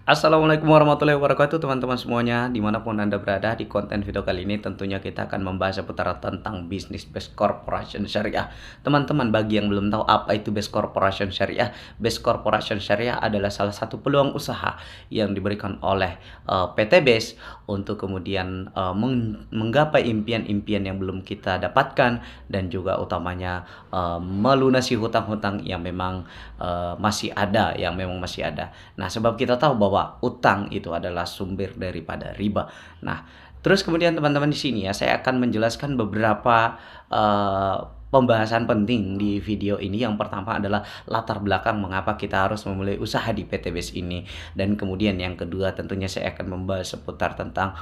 Assalamualaikum warahmatullahi wabarakatuh teman-teman semuanya dimanapun Anda berada. Di konten video kali ini tentunya kita akan membahas seputar tentang bisnis Best Corporation Syariah. Teman-teman, bagi yang belum tahu apa itu Best Corporation Syariah, Best Corporation Syariah adalah salah satu peluang usaha yang diberikan oleh PT Best untuk kemudian menggapai impian-impian yang belum kita dapatkan, dan juga utamanya melunasi hutang-hutang yang memang masih ada, Nah, sebab kita tahu bahwa utang itu adalah sumber daripada riba. Nah, terus kemudian teman-teman, di sini ya saya akan menjelaskan beberapa eh, pembahasan penting di video ini. Yang pertama adalah latar belakang mengapa kita harus memulai usaha di PT BES ini. Dan kemudian yang kedua tentunya saya akan membahas seputar tentang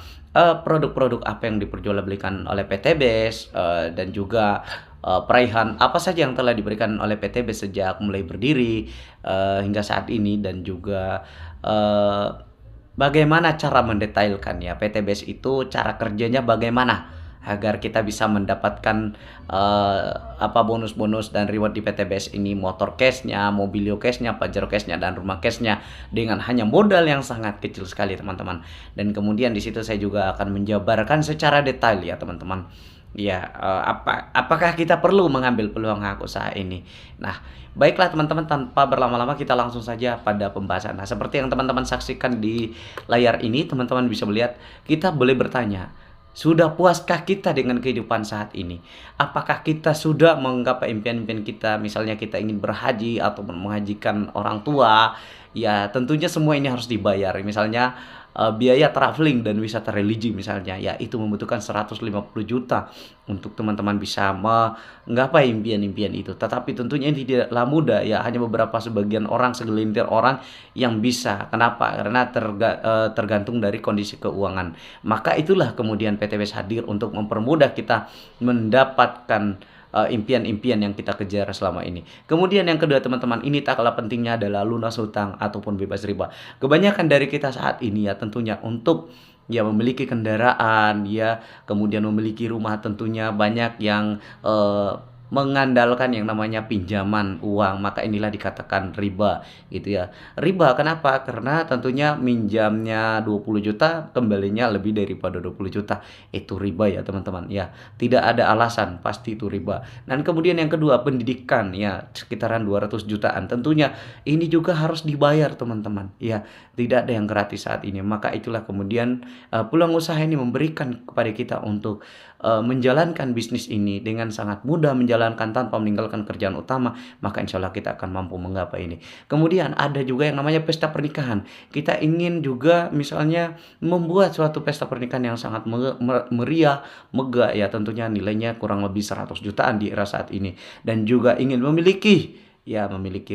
produk-produk apa yang diperjualbelikan oleh PT BES, dan juga peraihan apa saja yang telah diberikan oleh PTB sejak mulai berdiri hingga saat ini, dan juga eh, bagaimana cara mendetailkan ya PTBS itu, cara kerjanya bagaimana agar kita bisa mendapatkan apa bonus-bonus dan reward di PTBS ini, motor cashnya, mobilio cashnya, pajero cashnya, dan rumah cashnya dengan hanya modal yang sangat kecil sekali teman-teman. Dan kemudian di situ saya juga akan menjabarkan secara detail ya teman-teman. Ya, apakah kita perlu mengambil peluang hak usaha ini? Nah, baiklah teman-teman, tanpa berlama-lama kita langsung saja pada pembahasan. Nah, seperti yang teman-teman saksikan di layar ini, teman-teman bisa melihat, kita boleh bertanya, sudah puaskah kita dengan kehidupan saat ini? Apakah kita sudah menggapai impian-impian kita? Misalnya kita ingin berhaji atau menghajikan orang tua, ya tentunya semua ini harus dibayar. Misalnya biaya traveling dan wisata religi misalnya, ya itu membutuhkan 150 juta untuk teman-teman bisa menggapai impian-impian itu. Tetapi tentunya ini tidaklah mudah ya, hanya beberapa sebagian orang, segelintir orang yang bisa. Kenapa? Karena tergantung dari kondisi keuangan. Maka itulah kemudian PTBS hadir untuk mempermudah kita mendapatkan impian-impian yang kita kejar selama ini. Kemudian yang kedua teman-teman, ini tak kalah pentingnya adalah lunas hutang ataupun bebas riba. Kebanyakan dari kita saat ini ya tentunya untuk ya memiliki kendaraan ya, kemudian memiliki rumah, tentunya banyak yang mengandalkan yang namanya pinjaman uang, maka inilah dikatakan riba gitu ya. Riba kenapa? Karena tentunya minjamnya 20 juta, kembalinya lebih daripada 20 juta. Itu riba ya teman-teman ya. Tidak ada alasan, pasti itu riba. Dan kemudian yang kedua, pendidikan ya sekitaran 200 jutaan. Tentunya ini juga harus dibayar teman-teman ya. Tidak ada yang gratis saat ini. Maka itulah kemudian peluang usaha ini memberikan kepada kita untuk menjalankan bisnis ini dengan sangat mudah, menjalankan tanpa meninggalkan kerjaan utama, maka insya Allah kita akan mampu menggapai ini. Kemudian ada juga yang namanya pesta pernikahan. Kita ingin juga misalnya membuat suatu pesta pernikahan yang sangat meriah, megah ya, tentunya nilainya kurang lebih 100 jutaan di era saat ini. Dan juga ingin memiliki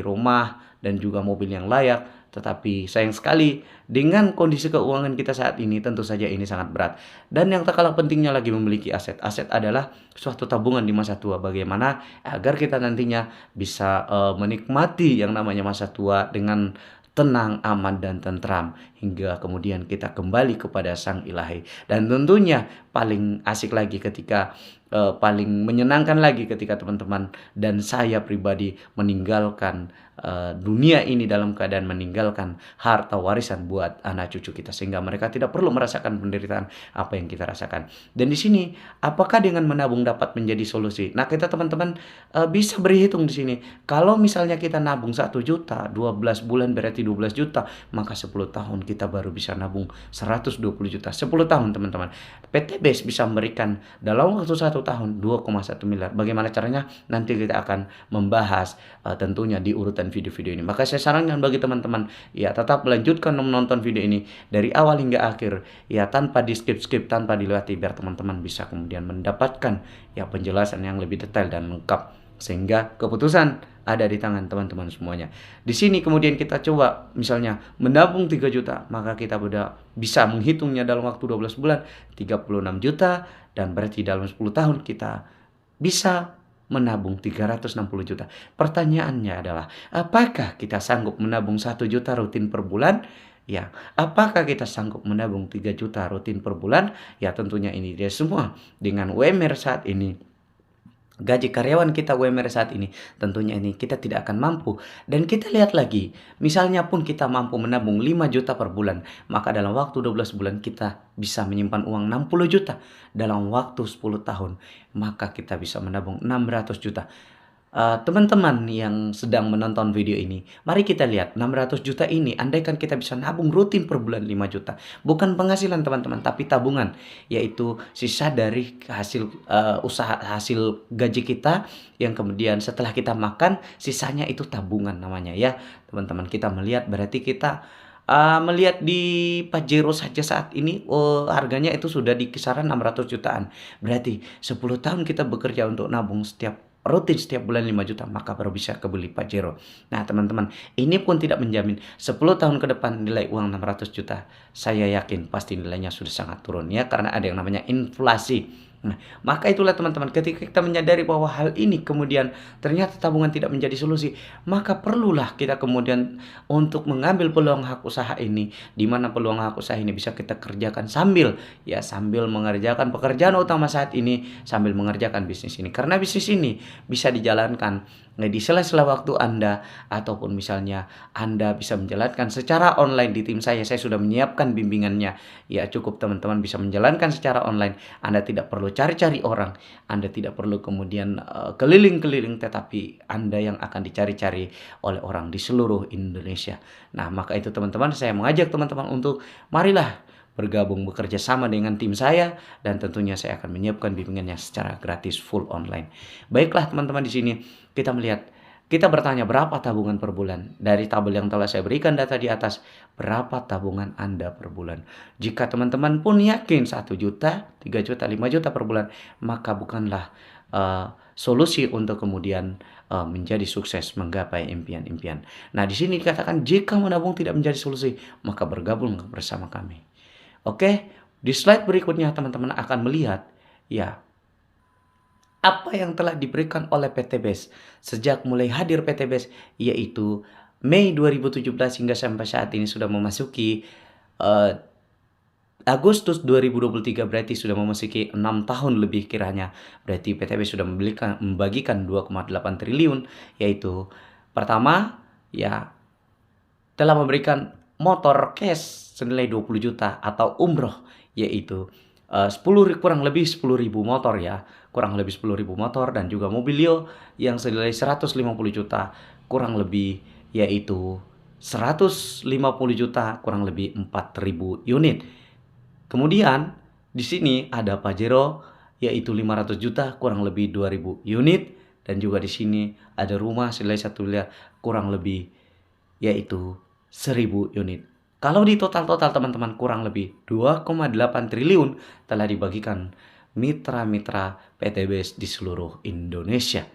rumah dan juga mobil yang layak. Tetapi sayang sekali dengan kondisi keuangan kita saat ini, tentu saja ini sangat berat. Dan yang tak kalah pentingnya lagi, memiliki aset. Aset adalah suatu tabungan di masa tua. Bagaimana agar kita nantinya bisa menikmati yang namanya masa tua dengan tenang, aman, dan tentram, hingga kemudian kita kembali kepada Sang Ilahi. Dan tentunya paling asik lagi ketika paling menyenangkan lagi ketika teman-teman dan saya pribadi meninggalkan dunia ini dalam keadaan meninggalkan harta warisan buat anak cucu kita, sehingga mereka tidak perlu merasakan penderitaan apa yang kita rasakan. Dan di sini, apakah dengan menabung dapat menjadi solusi? Nah, kita teman-teman bisa berhitung di sini. Kalau misalnya kita nabung 1 juta, 12 bulan berarti 12 juta, maka 10 tahun kita baru bisa nabung 120 juta. 10 tahun teman-teman. PT BES bisa memberikan dalam waktu 1 tahun 2,1 miliar. Bagaimana caranya? Nanti kita akan membahas tentunya di urutan video-video ini. Maka saya sarankan bagi teman-teman ya, tetap melanjutkan menonton video ini dari awal hingga akhir ya, tanpa di skip-skip, tanpa dilewati, biar teman-teman bisa kemudian mendapatkan ya penjelasan yang lebih detail dan lengkap, sehingga keputusan ada di tangan teman-teman semuanya. Di sini kemudian kita coba misalnya menabung 3 juta, maka kita udah bisa menghitungnya dalam waktu 12 bulan 36 juta, dan berarti dalam 10 tahun kita bisa menabung 360 juta. Pertanyaannya adalah, apakah kita sanggup menabung 1 juta rutin per bulan? Ya, apakah kita sanggup menabung 3 juta rutin per bulan? Ya, tentunya ini dia semua dengan UMR saat ini gaji karyawan kita UMR saat ini, tentunya ini kita tidak akan mampu. Dan kita lihat lagi, misalnya pun kita mampu menabung 5 juta per bulan, maka dalam waktu 12 bulan kita bisa menyimpan uang 60 juta. Dalam waktu 10 tahun, maka kita bisa menabung 600 juta. Teman-teman yang sedang menonton video ini, mari kita lihat 600 juta ini andaikan kita bisa nabung rutin per bulan 5 juta. Bukan penghasilan teman-teman, tapi tabungan, yaitu sisa dari hasil usaha hasil gaji kita yang kemudian setelah kita makan sisanya itu tabungan namanya ya. Teman-teman kita melihat berarti kita melihat di Pajero saja saat ini harganya itu sudah di kisaran 600 jutaan. Berarti 10 tahun kita bekerja untuk nabung rutin setiap bulan 5 juta, maka baru bisa kebeli Pajero. Nah teman-teman, ini pun tidak menjamin 10 tahun ke depan nilai uang 600 juta. Saya yakin pasti nilainya sudah sangat turun ya, karena ada yang namanya inflasi. Nah, maka itulah teman-teman, ketika kita menyadari bahwa hal ini kemudian ternyata tabungan tidak menjadi solusi, maka perlulah kita kemudian untuk mengambil peluang hak usaha ini, di mana peluang hak usaha ini bisa kita kerjakan sambil mengerjakan pekerjaan utama saat ini, sambil mengerjakan bisnis ini. Karena bisnis ini bisa dijalankan di sela-sela waktu Anda, ataupun misalnya Anda bisa menjalankan secara online di tim saya sudah menyiapkan bimbingannya. Ya cukup teman-teman bisa menjalankan secara online. Anda tidak perlu cari-cari orang, Anda tidak perlu kemudian keliling-keliling, tetapi Anda yang akan dicari-cari oleh orang di seluruh Indonesia. Nah maka itu teman-teman, saya mengajak teman-teman untuk marilah bergabung bekerja sama dengan tim saya, dan tentunya saya akan menyiapkan bimbingannya secara gratis full online. Baiklah teman-teman, di sini kita melihat, kita bertanya berapa tabungan per bulan. Dari tabel yang telah saya berikan data di atas, berapa tabungan Anda per bulan. Jika teman-teman pun yakin 1 juta, 3 juta, 5 juta per bulan, maka bukanlah solusi untuk kemudian menjadi sukses menggapai impian-impian. Nah di sini dikatakan jika menabung tidak menjadi solusi, maka bergabung bersama kami. Oke, di slide berikutnya teman-teman akan melihat ya apa yang telah diberikan oleh PT BES sejak mulai hadir PT BES, yaitu Mei 2017 hingga sampai saat ini sudah memasuki Agustus 2023, berarti sudah memasuki 6 tahun lebih kiranya. Berarti PT BES sudah membagikan 2,8 triliun, yaitu pertama ya telah memberikan motor cash senilai 20 juta atau umroh, yaitu kurang lebih 10.000 motor ya, kurang lebih 10.000 motor, dan juga mobilio yang senilai 150 juta, kurang lebih yaitu 150 juta, kurang lebih 4.000 unit. Kemudian di sini ada Pajero yaitu 500 juta, kurang lebih 2.000 unit, dan juga di sini ada rumah senilai 1 miliar, kurang lebih yaitu 1.000 unit. Kalau di total teman-teman, kurang lebih 2,8 triliun telah dibagikan mitra-mitra PT BES di seluruh Indonesia.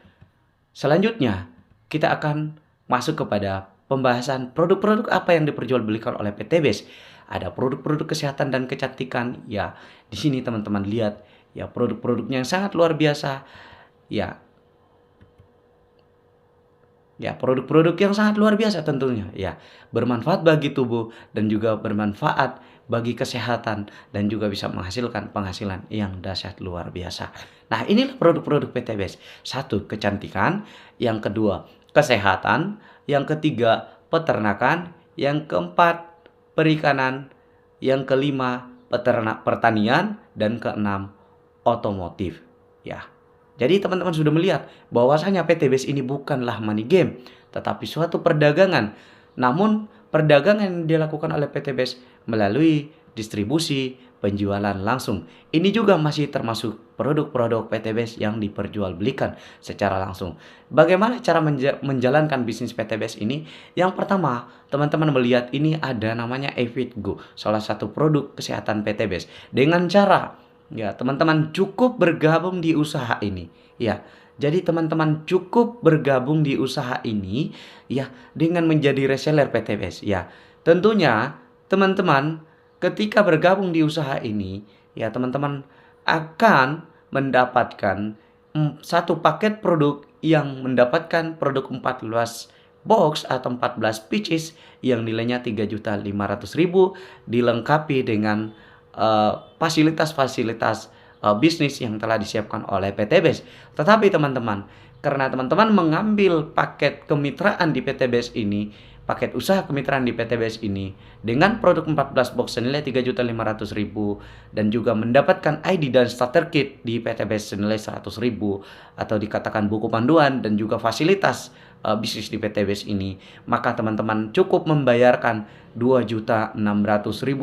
Selanjutnya, kita akan masuk kepada pembahasan produk-produk apa yang diperjualbelikan oleh PT BES. Ada produk-produk kesehatan dan kecantikan. Ya, di sini teman-teman lihat ya produk-produknya yang sangat luar biasa. Ya, produk-produk yang sangat luar biasa tentunya. Ya, bermanfaat bagi tubuh dan juga bermanfaat bagi kesehatan, dan juga bisa menghasilkan penghasilan yang dahsyat luar biasa. Nah, inilah produk-produk PT BES. 1, kecantikan. Yang kedua, kesehatan. Yang ketiga, peternakan. Yang keempat, perikanan. Yang kelima, pertanian. Dan keenam, otomotif. Ya. Jadi teman-teman sudah melihat bahwasanya PT BES ini bukanlah money game, tetapi suatu perdagangan. Namun perdagangan yang dilakukan oleh PT BES melalui distribusi, penjualan langsung. Ini juga masih termasuk produk-produk PT BES yang diperjualbelikan secara langsung. Bagaimana cara menjalankan bisnis PT BES ini? Yang pertama, teman-teman melihat ini ada namanya eFitGo, salah satu produk kesehatan PT BES. Dengan cara ya, teman-teman cukup bergabung di usaha ini. Ya, jadi teman-teman cukup bergabung di usaha ini ya dengan menjadi reseller PT BES. Ya, tentunya teman-teman ketika bergabung di usaha ini ya teman-teman akan mendapatkan satu paket produk yang mendapatkan produk 14 box atau 14 pieces yang nilainya 3.500.000, dilengkapi dengan fasilitas-fasilitas bisnis yang telah disiapkan oleh PT BES. Tetapi teman-teman, karena teman-teman mengambil paket kemitraan di PT BES ini, paket usaha kemitraan di PT BES ini dengan produk 14 box senilai 3.500.000 dan juga mendapatkan ID dan starter kit di PT BES senilai 100.000 atau dikatakan buku panduan dan juga fasilitas bisnis di PT BES ini, maka teman-teman cukup membayarkan 2.600.000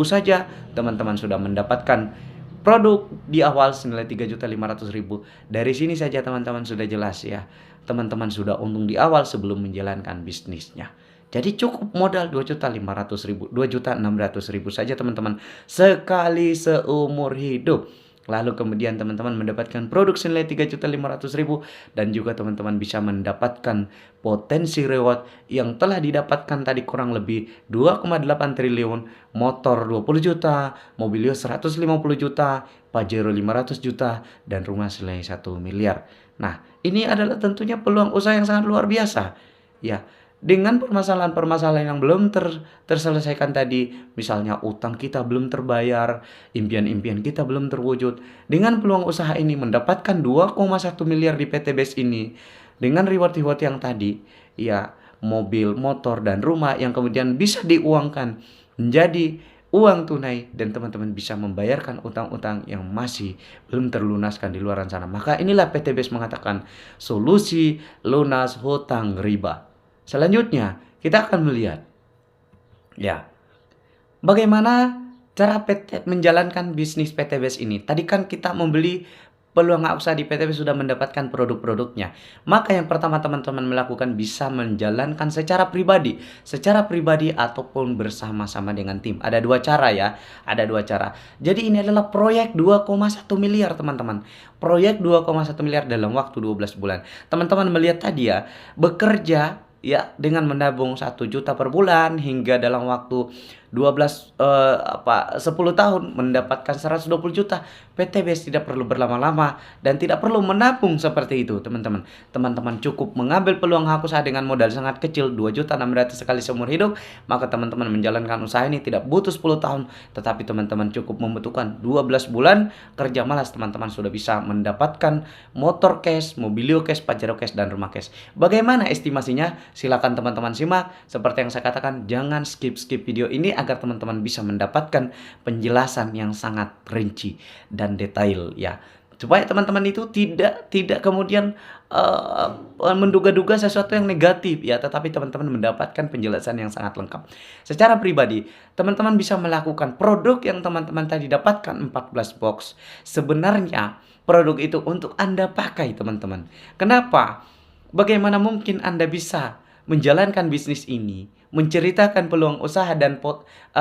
saja, teman-teman sudah mendapatkan produk di awal senilai 3.500.000. Dari sini saja teman-teman sudah jelas ya, teman-teman sudah untung di awal sebelum menjalankan bisnisnya. Jadi cukup modal 2.500.000, 2.600.000 saja teman-teman, sekali seumur hidup. Lalu kemudian teman-teman mendapatkan produk senilai 3.500.000 dan juga teman-teman bisa mendapatkan potensi reward yang telah didapatkan tadi kurang lebih 2,8 triliun, motor 20 juta, mobilio 150 juta, Pajero 500 juta, dan rumah senilai 1 miliar. Nah, ini adalah tentunya peluang usaha yang sangat luar biasa. Ya, dengan permasalahan-permasalahan yang belum terselesaikan tadi, misalnya utang kita belum terbayar, impian-impian kita belum terwujud, dengan peluang usaha ini mendapatkan 2,1 miliar di PT BES ini, dengan reward-reward yang tadi, ya mobil, motor, dan rumah yang kemudian bisa diuangkan menjadi uang tunai dan teman-teman bisa membayarkan utang-utang yang masih belum terlunaskan di luar sana. Maka inilah PT BES mengatakan solusi lunas hutang riba. Selanjutnya, kita akan melihat ya, bagaimana cara PT menjalankan bisnis PT BES ini. Tadi kan kita membeli peluang usaha di PT BES sudah mendapatkan produk-produknya. Maka yang pertama teman-teman melakukan bisa menjalankan secara pribadi ataupun bersama-sama dengan tim. Ada dua cara ya, ada dua cara. Jadi ini adalah proyek 2,1 miliar teman-teman. Proyek 2,1 miliar dalam waktu 12 bulan. Teman-teman melihat tadi ya, bekerja ya dengan menabung 1 juta per bulan hingga dalam waktu 10 tahun mendapatkan 120 juta. PT BES tidak perlu berlama-lama dan tidak perlu menabung seperti itu teman-teman. Teman-teman cukup mengambil peluang usaha dengan modal sangat kecil 2.600.000 sekali seumur hidup. Maka teman-teman menjalankan usaha ini tidak butuh 10 tahun, tetapi teman-teman cukup membutuhkan 12 bulan kerja malas, teman-teman sudah bisa mendapatkan motor cash, mobilio cash, Pajero cash, dan rumah cash. Bagaimana estimasinya? Silakan teman-teman simak. Seperti yang saya katakan, jangan skip video ini agar teman-teman bisa mendapatkan penjelasan yang sangat rinci dan detail ya, supaya teman-teman itu tidak kemudian menduga-duga sesuatu yang negatif ya, tetapi teman-teman mendapatkan penjelasan yang sangat lengkap. Secara pribadi, teman-teman bisa melakukan produk yang teman-teman tadi dapatkan 14 box. Sebenarnya produk itu untuk Anda pakai teman-teman. Kenapa? Bagaimana mungkin Anda bisa menjalankan bisnis ini, menceritakan peluang usaha dan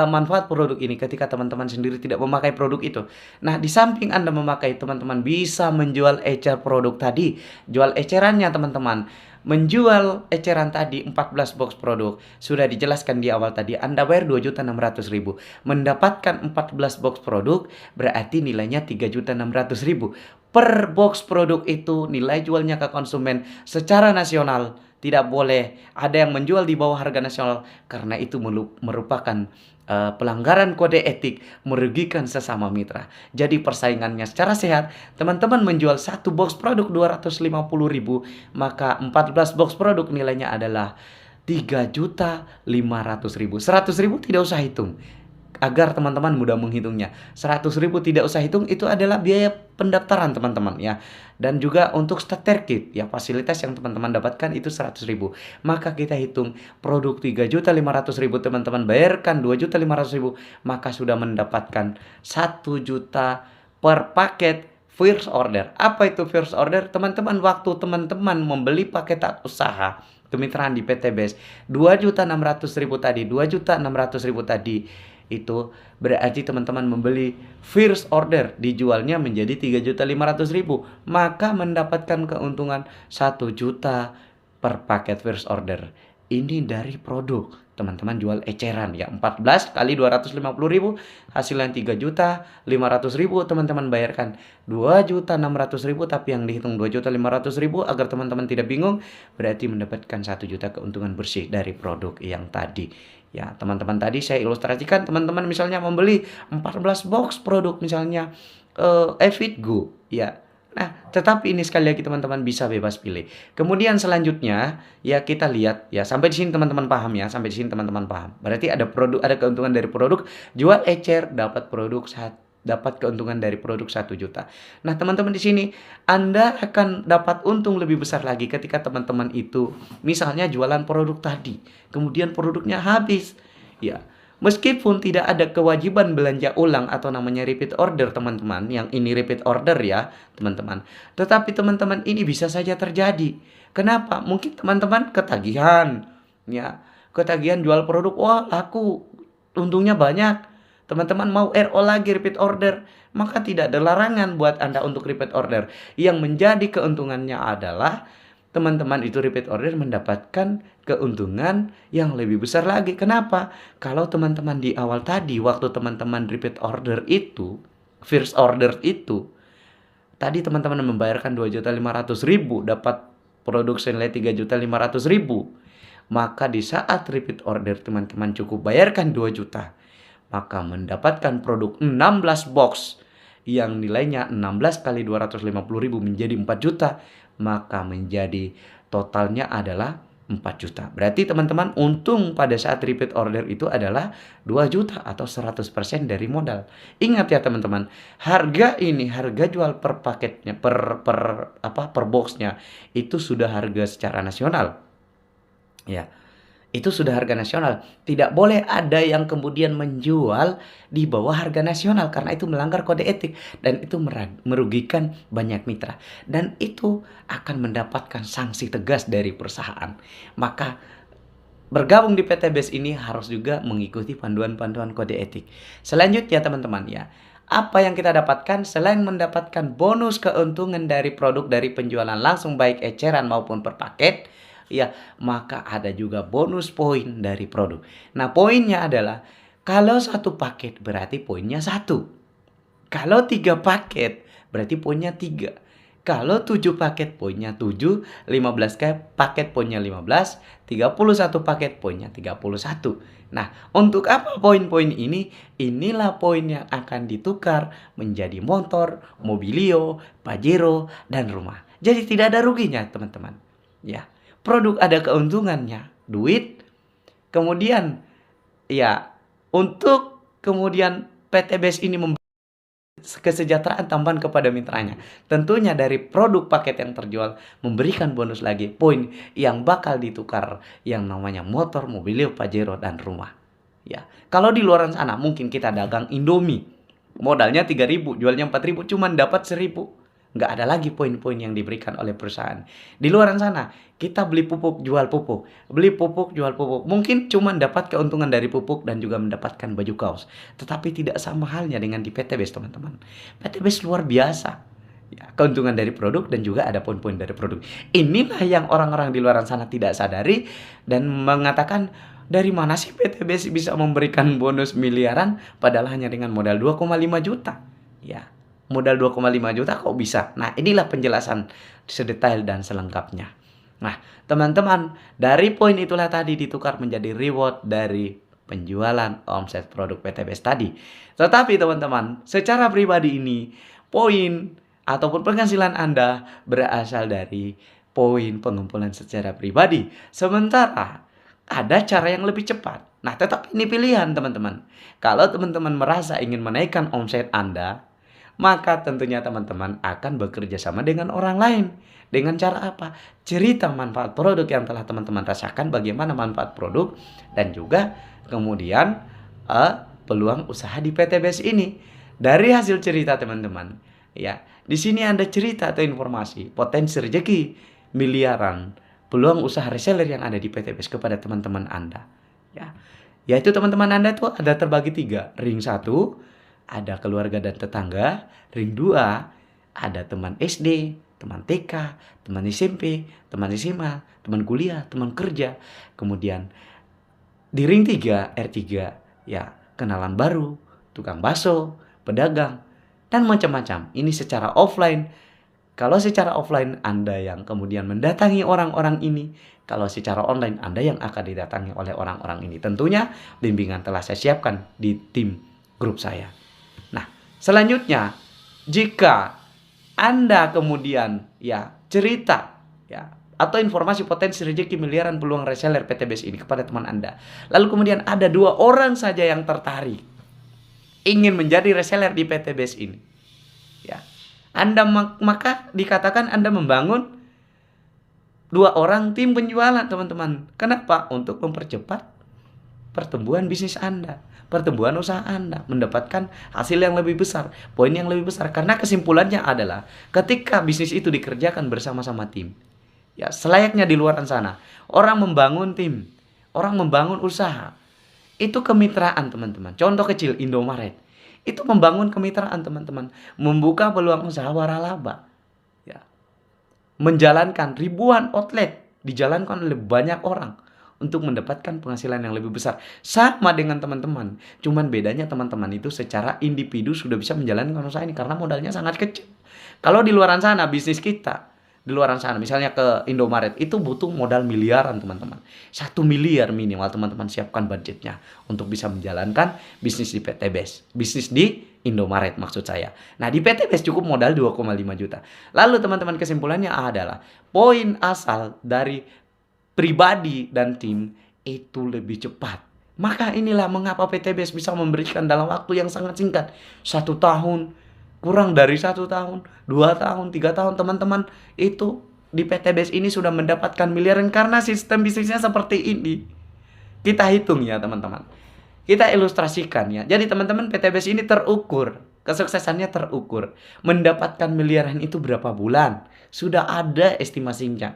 manfaat produk ini ketika teman-teman sendiri tidak memakai produk itu? Nah, di samping Anda memakai, teman-teman bisa menjual ecer produk tadi. Jual ecerannya teman-teman. Menjual eceran tadi 14 box produk. Sudah dijelaskan di awal tadi, Anda bayar 2.600.000. Mendapatkan 14 box produk berarti nilainya 3.600.000. Per box produk itu nilai jualnya ke konsumen secara nasional. Tidak boleh ada yang menjual di bawah harga nasional, karena itu merupakan pelanggaran kode etik, merugikan sesama mitra. Jadi persaingannya secara sehat, teman-teman menjual satu box produk 250.000, maka 14 box produk nilainya adalah 3.500.000. 100.000 tidak usah hitung, agar teman-teman mudah menghitungnya. 100.000 tidak usah hitung, itu adalah biaya pendaftaran teman-teman ya. Dan juga untuk starter kit ya, fasilitas yang teman-teman dapatkan itu 100.000. Maka kita hitung produk 3.500.000, teman-teman bayarkan 2.500.000, maka sudah mendapatkan 1 juta per paket first order. Apa itu first order? Teman-teman, waktu teman-teman membeli paket usaha kemitraan di PT BES 2.600.000 tadi, 2.600.000 tadi, itu berarti teman-teman membeli first order, dijualnya menjadi 3.500.000, maka mendapatkan keuntungan 1 juta per paket first order. Ini dari produk. Teman-teman jual eceran ya, 14 kali 250.000, hasilnya 3.500.000. Teman-teman bayarkan 2.600.000, tapi yang dihitung 2.500.000 agar teman-teman tidak bingung, berarti mendapatkan 1 juta keuntungan bersih dari produk yang tadi. Ya, teman-teman tadi saya ilustrasikan, teman-teman misalnya membeli 14 box produk misalnya Go, ya. Nah, tetapi ini sekali lagi teman-teman bisa bebas pilih. Kemudian selanjutnya, ya kita lihat ya, sampai di sini teman-teman paham ya, sampai di sini teman-teman paham. Berarti ada keuntungan dari produk, jual ecer dapat keuntungan dari produk 1 juta. Nah, teman-teman di sini Anda akan dapat untung lebih besar lagi ketika teman-teman itu misalnya jualan produk tadi, kemudian produknya habis. Ya, meskipun tidak ada kewajiban belanja ulang atau namanya repeat order teman-teman, yang ini repeat order ya teman-teman. Tetapi teman-teman ini bisa saja terjadi. Kenapa? Mungkin teman-teman ketagihan, ya, ketagihan jual produk, wah laku, untungnya banyak. Teman-teman mau RO lagi repeat order, maka tidak ada larangan buat Anda untuk repeat order. Yang menjadi keuntungannya adalah teman-teman itu repeat order mendapatkan keuntungan yang lebih besar lagi. Kenapa? Kalau teman-teman di awal tadi, waktu teman-teman repeat order itu, first order itu, tadi teman-teman membayarkan 2.500.000, dapat produk senilai 3.500.000. Maka di saat repeat order teman-teman cukup bayarkan 2 juta, maka mendapatkan produk 16 box yang nilainya 16 kali 250.000 menjadi 4 juta, maka menjadi totalnya adalah 4 juta. Berarti teman-teman untung pada saat repeat order itu adalah 2 juta atau 100% dari modal. Ingat ya teman-teman, harga jual per paketnya, per boxnya itu sudah harga secara nasional. Ya, itu sudah harga nasional. Tidak boleh ada yang kemudian menjual di bawah harga nasional karena itu melanggar kode etik dan itu merugikan banyak mitra dan itu akan mendapatkan sanksi tegas dari perusahaan. Maka bergabung di PT BES ini harus juga mengikuti panduan-panduan kode etik. Selanjutnya teman-teman ya, apa yang kita dapatkan selain mendapatkan bonus keuntungan dari produk dari penjualan langsung baik eceran maupun per paket, ya, maka ada juga bonus poin dari produk. Nah, poinnya adalah kalau 1 paket berarti poinnya 1. Kalau 3 paket berarti poinnya 3. Kalau 7 paket poinnya 7, 15 paket poinnya 15, 31 paket poinnya 31. Nah, untuk apa poin-poin ini? Inilah poin yang akan ditukar menjadi motor, mobilio, pajero, dan rumah. Jadi tidak ada ruginya, teman-teman. Ya. Produk ada keuntungannya, duit, kemudian ya untuk kemudian PT BES ini memberi kesejahteraan tambahan kepada mitranya. Tentunya dari produk paket yang terjual memberikan bonus lagi poin yang bakal ditukar yang namanya motor, mobilio, pajero, dan rumah. Ya, kalau di luar sana mungkin kita dagang Indomie, modalnya 3.000, jualnya 4.000, cuman dapat 1.000. Nggak ada lagi poin-poin yang diberikan oleh perusahaan. Di luar sana, kita beli pupuk, jual pupuk. Beli pupuk, jual pupuk. Mungkin cuma dapat keuntungan dari pupuk dan juga mendapatkan baju kaos. Tetapi tidak sama halnya dengan di PT BES, teman-teman. PT BES luar biasa. Ya, keuntungan dari produk dan juga ada poin-poin dari produk. Inilah yang orang-orang di luar sana tidak sadari dan mengatakan, dari mana sih PT BES bisa memberikan bonus miliaran padahal hanya dengan modal 2,5 juta? Ya, modal 2,5 juta kok bisa? Nah, inilah penjelasan sedetail dan selengkapnya. Nah, teman-teman, dari poin itulah tadi ditukar menjadi reward dari penjualan omset produk PT BES tadi. Tetapi teman-teman, secara pribadi ini, poin ataupun penghasilan Anda berasal dari poin pengumpulan secara pribadi. Sementara ada cara yang lebih cepat. Nah, tetap ini pilihan teman-teman. Kalau teman-teman merasa ingin menaikkan omset Anda, maka tentunya teman-teman akan bekerja sama dengan orang lain. Dengan cara apa? Cerita manfaat produk yang telah teman-teman rasakan, bagaimana manfaat produk, dan juga kemudian peluang usaha di PT BES ini. Dari hasil cerita teman-teman, ya, di sini Anda cerita atau informasi potensi rezeki miliaran, peluang usaha reseller yang ada di PT BES kepada teman-teman Anda. Ya, yaitu teman-teman Anda itu ada terbagi 3. Ring 1, ada keluarga dan tetangga. Ring 2, ada teman SD, teman TK, teman SMP, teman SMA, teman kuliah, teman kerja. Kemudian di ring 3, R3, ya, kenalan baru, tukang bakso, pedagang, dan macam-macam. Ini secara offline. Kalau secara offline Anda yang kemudian mendatangi orang-orang ini, kalau secara online Anda yang akan didatangi oleh orang-orang ini. Tentunya bimbingan telah saya siapkan di tim grup saya. Nah, selanjutnya Jika Anda kemudian ya cerita ya atau informasi potensi rezeki miliaran peluang reseller PTBS ini kepada teman Anda, lalu kemudian ada 2 orang saja yang tertarik ingin menjadi reseller di PTBS ini, ya, maka dikatakan Anda membangun 2 orang tim penjualan, teman-teman. Kenapa? Untuk mempercepat pertumbuhan bisnis Anda, pertumbuhan usaha Anda, mendapatkan hasil yang lebih besar, poin yang lebih besar. Karena kesimpulannya adalah ketika bisnis itu dikerjakan bersama-sama tim, ya selayaknya di luar sana, orang membangun tim, orang membangun usaha, itu kemitraan, teman-teman. Contoh kecil Indomaret, itu membangun kemitraan, teman-teman, membuka peluang usaha waralaba, ya, menjalankan ribuan outlet, dijalankan oleh banyak orang untuk mendapatkan penghasilan yang lebih besar. Sama dengan teman-teman, cuman bedanya teman-teman itu secara individu sudah bisa menjalankan usaha ini karena modalnya sangat kecil. Kalau di luar sana bisnis kita, di luar sana misalnya ke Indomaret, itu butuh modal miliaran, teman-teman. 1 miliar minimal teman-teman siapkan budgetnya untuk bisa menjalankan bisnis di PTBS, bisnis di Indomaret maksud saya. Nah, di PTBS cukup modal 2,5 juta. Lalu teman-teman, kesimpulannya adalah poin asal dari pribadi dan tim itu lebih cepat. Maka inilah mengapa PTBS bisa memberikan dalam waktu yang sangat singkat, 1 tahun, kurang dari 1 tahun, 2 tahun, 3 tahun, teman-teman, itu di PTBS ini sudah mendapatkan miliaran karena sistem bisnisnya seperti ini. Kita hitung ya, teman-teman. Kita ilustrasikan ya. Jadi teman-teman, PTBS ini terukur, kesuksesannya terukur. Mendapatkan miliaran itu berapa bulan? Sudah ada estimasinya.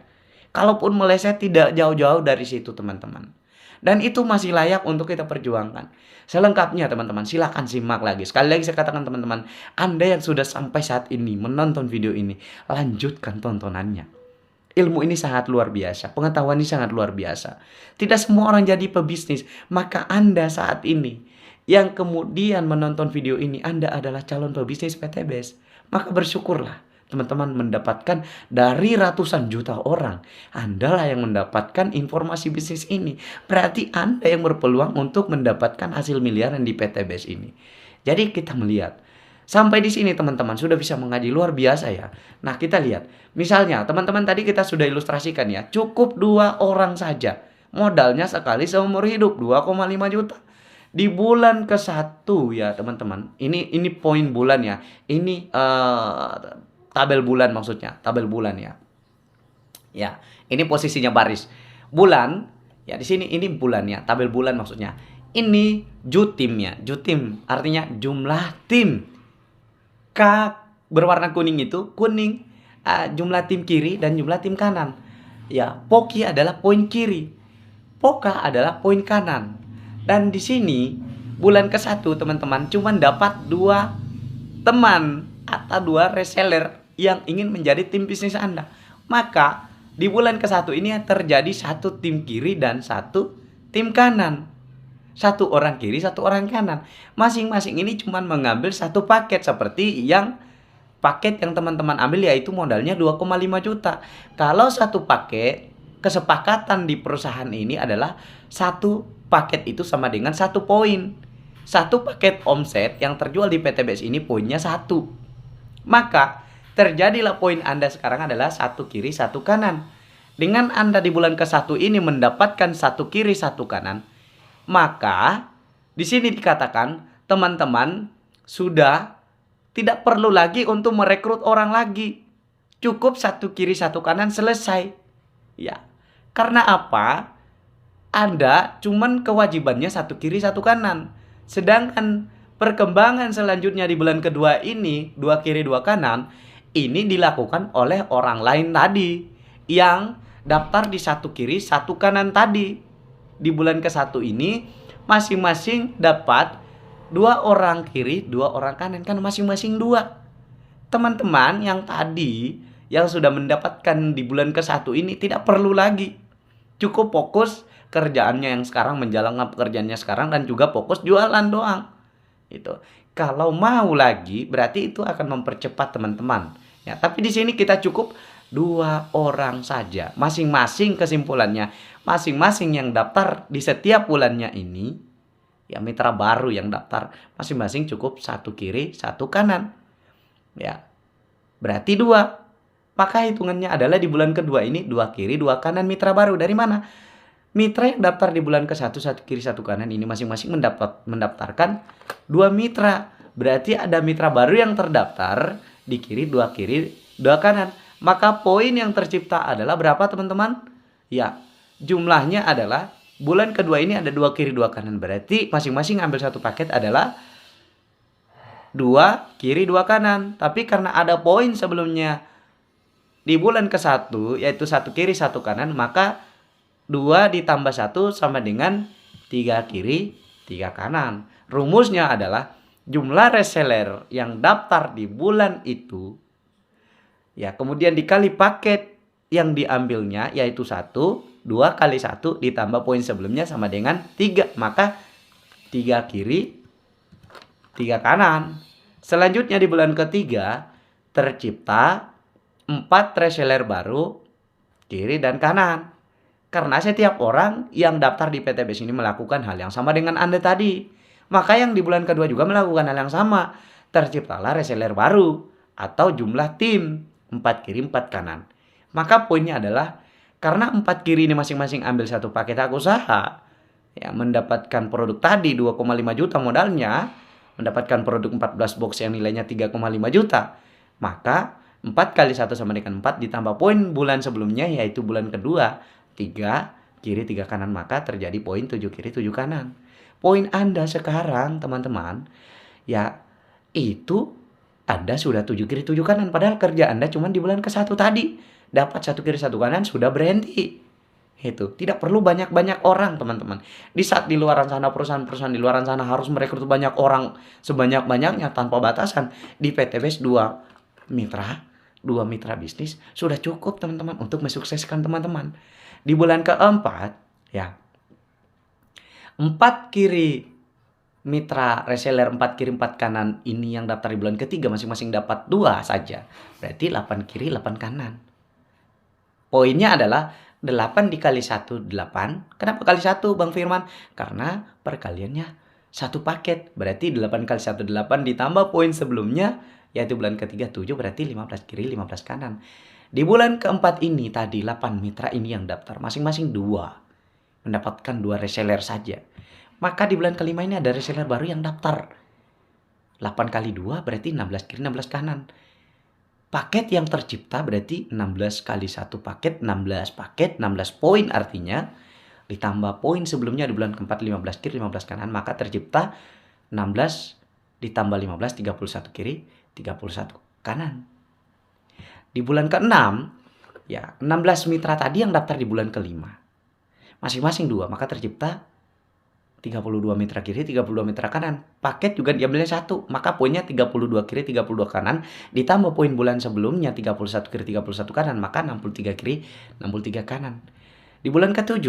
Kalaupun meleset tidak jauh-jauh dari situ, teman-teman. Dan itu masih layak untuk kita perjuangkan. Selengkapnya, teman-teman, silakan simak lagi. Sekali lagi saya katakan, teman-teman, Anda yang sudah sampai saat ini menonton video ini, lanjutkan tontonannya. Ilmu ini sangat luar biasa, pengetahuan ini sangat luar biasa. Tidak semua orang jadi pebisnis. Maka Anda saat ini yang kemudian menonton video ini, Anda adalah calon pebisnis PTBS. Maka bersyukurlah teman-teman mendapatkan dari ratusan juta orang. Anda lah yang mendapatkan informasi bisnis ini. Berarti Anda yang berpeluang untuk mendapatkan hasil miliaran di PTBS ini. Jadi kita melihat sampai di sini, teman-teman, sudah bisa mengaji luar biasa ya. Nah, kita lihat. Misalnya, teman-teman, tadi kita sudah ilustrasikan ya. Cukup 2 orang saja. Modalnya sekali seumur hidup 2,5 juta. Di bulan ke-1 ya, teman-teman. Ini poin bulan ya. Ini tabel bulan maksudnya, tabel bulan ya. Ya, ini posisinya baris. Bulan, ya di sini ini bulan ya, tabel bulan maksudnya. Ini jutim ya, jutim artinya jumlah tim. K berwarna kuning itu, kuning jumlah tim kiri dan jumlah tim kanan. Ya, Poki adalah poin kiri. Poka adalah poin kanan. Dan di sini bulan ke-1, teman-teman, cuma dapat 2 teman atau 2 reseller yang ingin menjadi tim bisnis Anda. Maka di bulan ke-1 ini terjadi 1 tim kiri dan 1 tim kanan. 1 orang kiri, 1 orang kanan. Masing-masing ini cuma mengambil 1 paket seperti yang paket yang teman-teman ambil, yaitu modalnya 2,5 juta. Kalau 1 paket, kesepakatan di perusahaan ini adalah 1 paket itu sama dengan 1 poin. 1 paket omset yang terjual di PTBS ini poinnya 1. Maka terjadilah poin Anda sekarang adalah 1 kiri 1 kanan. Dengan Anda di bulan ke-1 ini mendapatkan 1 kiri 1 kanan, maka di sini dikatakan teman-teman sudah tidak perlu lagi untuk merekrut orang lagi. Cukup 1 kiri 1 kanan, selesai. Ya. Karena apa? Anda cuman kewajibannya 1 kiri 1 kanan. Sedangkan perkembangan selanjutnya di bulan kedua ini, 2 kiri 2 kanan, ini dilakukan oleh orang lain tadi yang daftar di 1 kiri 1 kanan tadi. Di bulan ke-1 ini masing-masing dapat 2 orang kiri 2 orang kanan, kan masing-masing 2. Teman-teman yang tadi yang sudah mendapatkan di bulan ke-1 ini tidak perlu lagi, cukup fokus kerjaannya yang sekarang, menjalankan pekerjaannya sekarang, dan juga fokus jualan doang. Itu. Kalau mau lagi berarti itu akan mempercepat, teman-teman. Ya, tapi di sini kita cukup 2 orang saja. Masing-masing, kesimpulannya, masing-masing yang daftar di setiap bulannya ini, ya mitra baru yang daftar, masing-masing cukup 1 kiri 1 kanan. Ya, berarti 2. Maka hitungannya adalah di bulan kedua ini 2 kiri 2 kanan mitra baru. Dari mana? Mitra yang daftar di bulan ke-1 1 kiri 1 kanan ini masing-masing mendaftarkan 2 mitra. Berarti ada mitra baru yang terdaftar di kiri 2 kanan. Maka poin yang tercipta adalah berapa teman-teman? Ya, jumlahnya adalah bulan kedua ini ada 2 kiri 2 kanan. Berarti masing-masing ambil satu paket adalah 2 kiri 2 kanan. Tapi karena ada poin sebelumnya di bulan ke-1 yaitu 1 kiri 1 kanan, maka 2 ditambah 1 sama dengan 3 kiri 3 kanan. Rumusnya adalah jumlah reseller yang daftar di bulan itu, ya, kemudian dikali paket yang diambilnya yaitu 1, 2 kali 1 ditambah poin sebelumnya sama dengan 3. Maka 3 kiri 3 kanan. Selanjutnya di bulan ketiga tercipta 4 reseller baru kiri dan kanan. Karena setiap orang yang daftar di PTBS ini melakukan hal yang sama dengan Anda tadi. Maka yang di bulan kedua juga melakukan hal yang sama. Terciptalah reseller baru atau jumlah tim 4 kiri 4 kanan. Maka poinnya adalah karena 4 kiri ini masing-masing ambil satu paket hak usaha, ya, mendapatkan produk tadi 2,5 juta modalnya, mendapatkan produk 14 box yang nilainya 3,5 juta. Maka 4 kali 1 sama dengan 4 ditambah poin bulan sebelumnya yaitu bulan kedua 3 kiri 3 kanan, maka terjadi poin 7 kiri 7 kanan. Poin Anda sekarang teman-teman, ya, itu Anda sudah 7 kiri 7 kanan. Padahal kerja Anda cuma di bulan ke-1 tadi. Dapat 1 kiri 1 kanan sudah berhenti. Itu tidak perlu banyak-banyak orang teman-teman. Di saat di luaran sana perusahaan-perusahaan di luaran sana harus merekrut banyak orang sebanyak-banyaknya tanpa batasan. Di PTBS 2 mitra bisnis sudah cukup teman-teman untuk mensukseskan teman-teman. Di bulan keempat, ya, 4 kiri mitra reseller 4 kiri 4 kanan ini yang daftar di bulan ketiga masing-masing dapat 2 saja. Berarti 8 kiri 8 kanan. Poinnya adalah 8 dikali 1, 8. Kenapa kali 1 Bang Firman? Karena perkaliannya satu paket. Berarti 8 kali 1, 8 ditambah poin sebelumnya yaitu bulan ketiga 7, berarti 15 kiri 15 kanan. Di bulan keempat ini tadi 8 mitra ini yang daftar masing-masing 2. Mendapatkan 2 reseller saja. Maka di bulan kelima ini ada reseller baru yang daftar. 8 kali 2 berarti 16 kiri 16 kanan. Paket yang tercipta berarti 16 kali 1 paket, 16 poin artinya. Ditambah poin sebelumnya di bulan keempat 15 kiri 15 kanan, maka tercipta 16 ditambah 15 31 kiri 31 kanan. Di bulan ke-6, ya, 16 mitra tadi yang daftar di bulan kelima. Masing-masing 2, maka tercipta 32 mitra kiri, 32 mitra kanan. Paket juga diambilnya 1, maka poinnya 32 kiri, 32 kanan. Ditambah poin bulan sebelumnya 31 kiri, 31 kanan, maka 63 kiri, 63 kanan. Di bulan ke-7,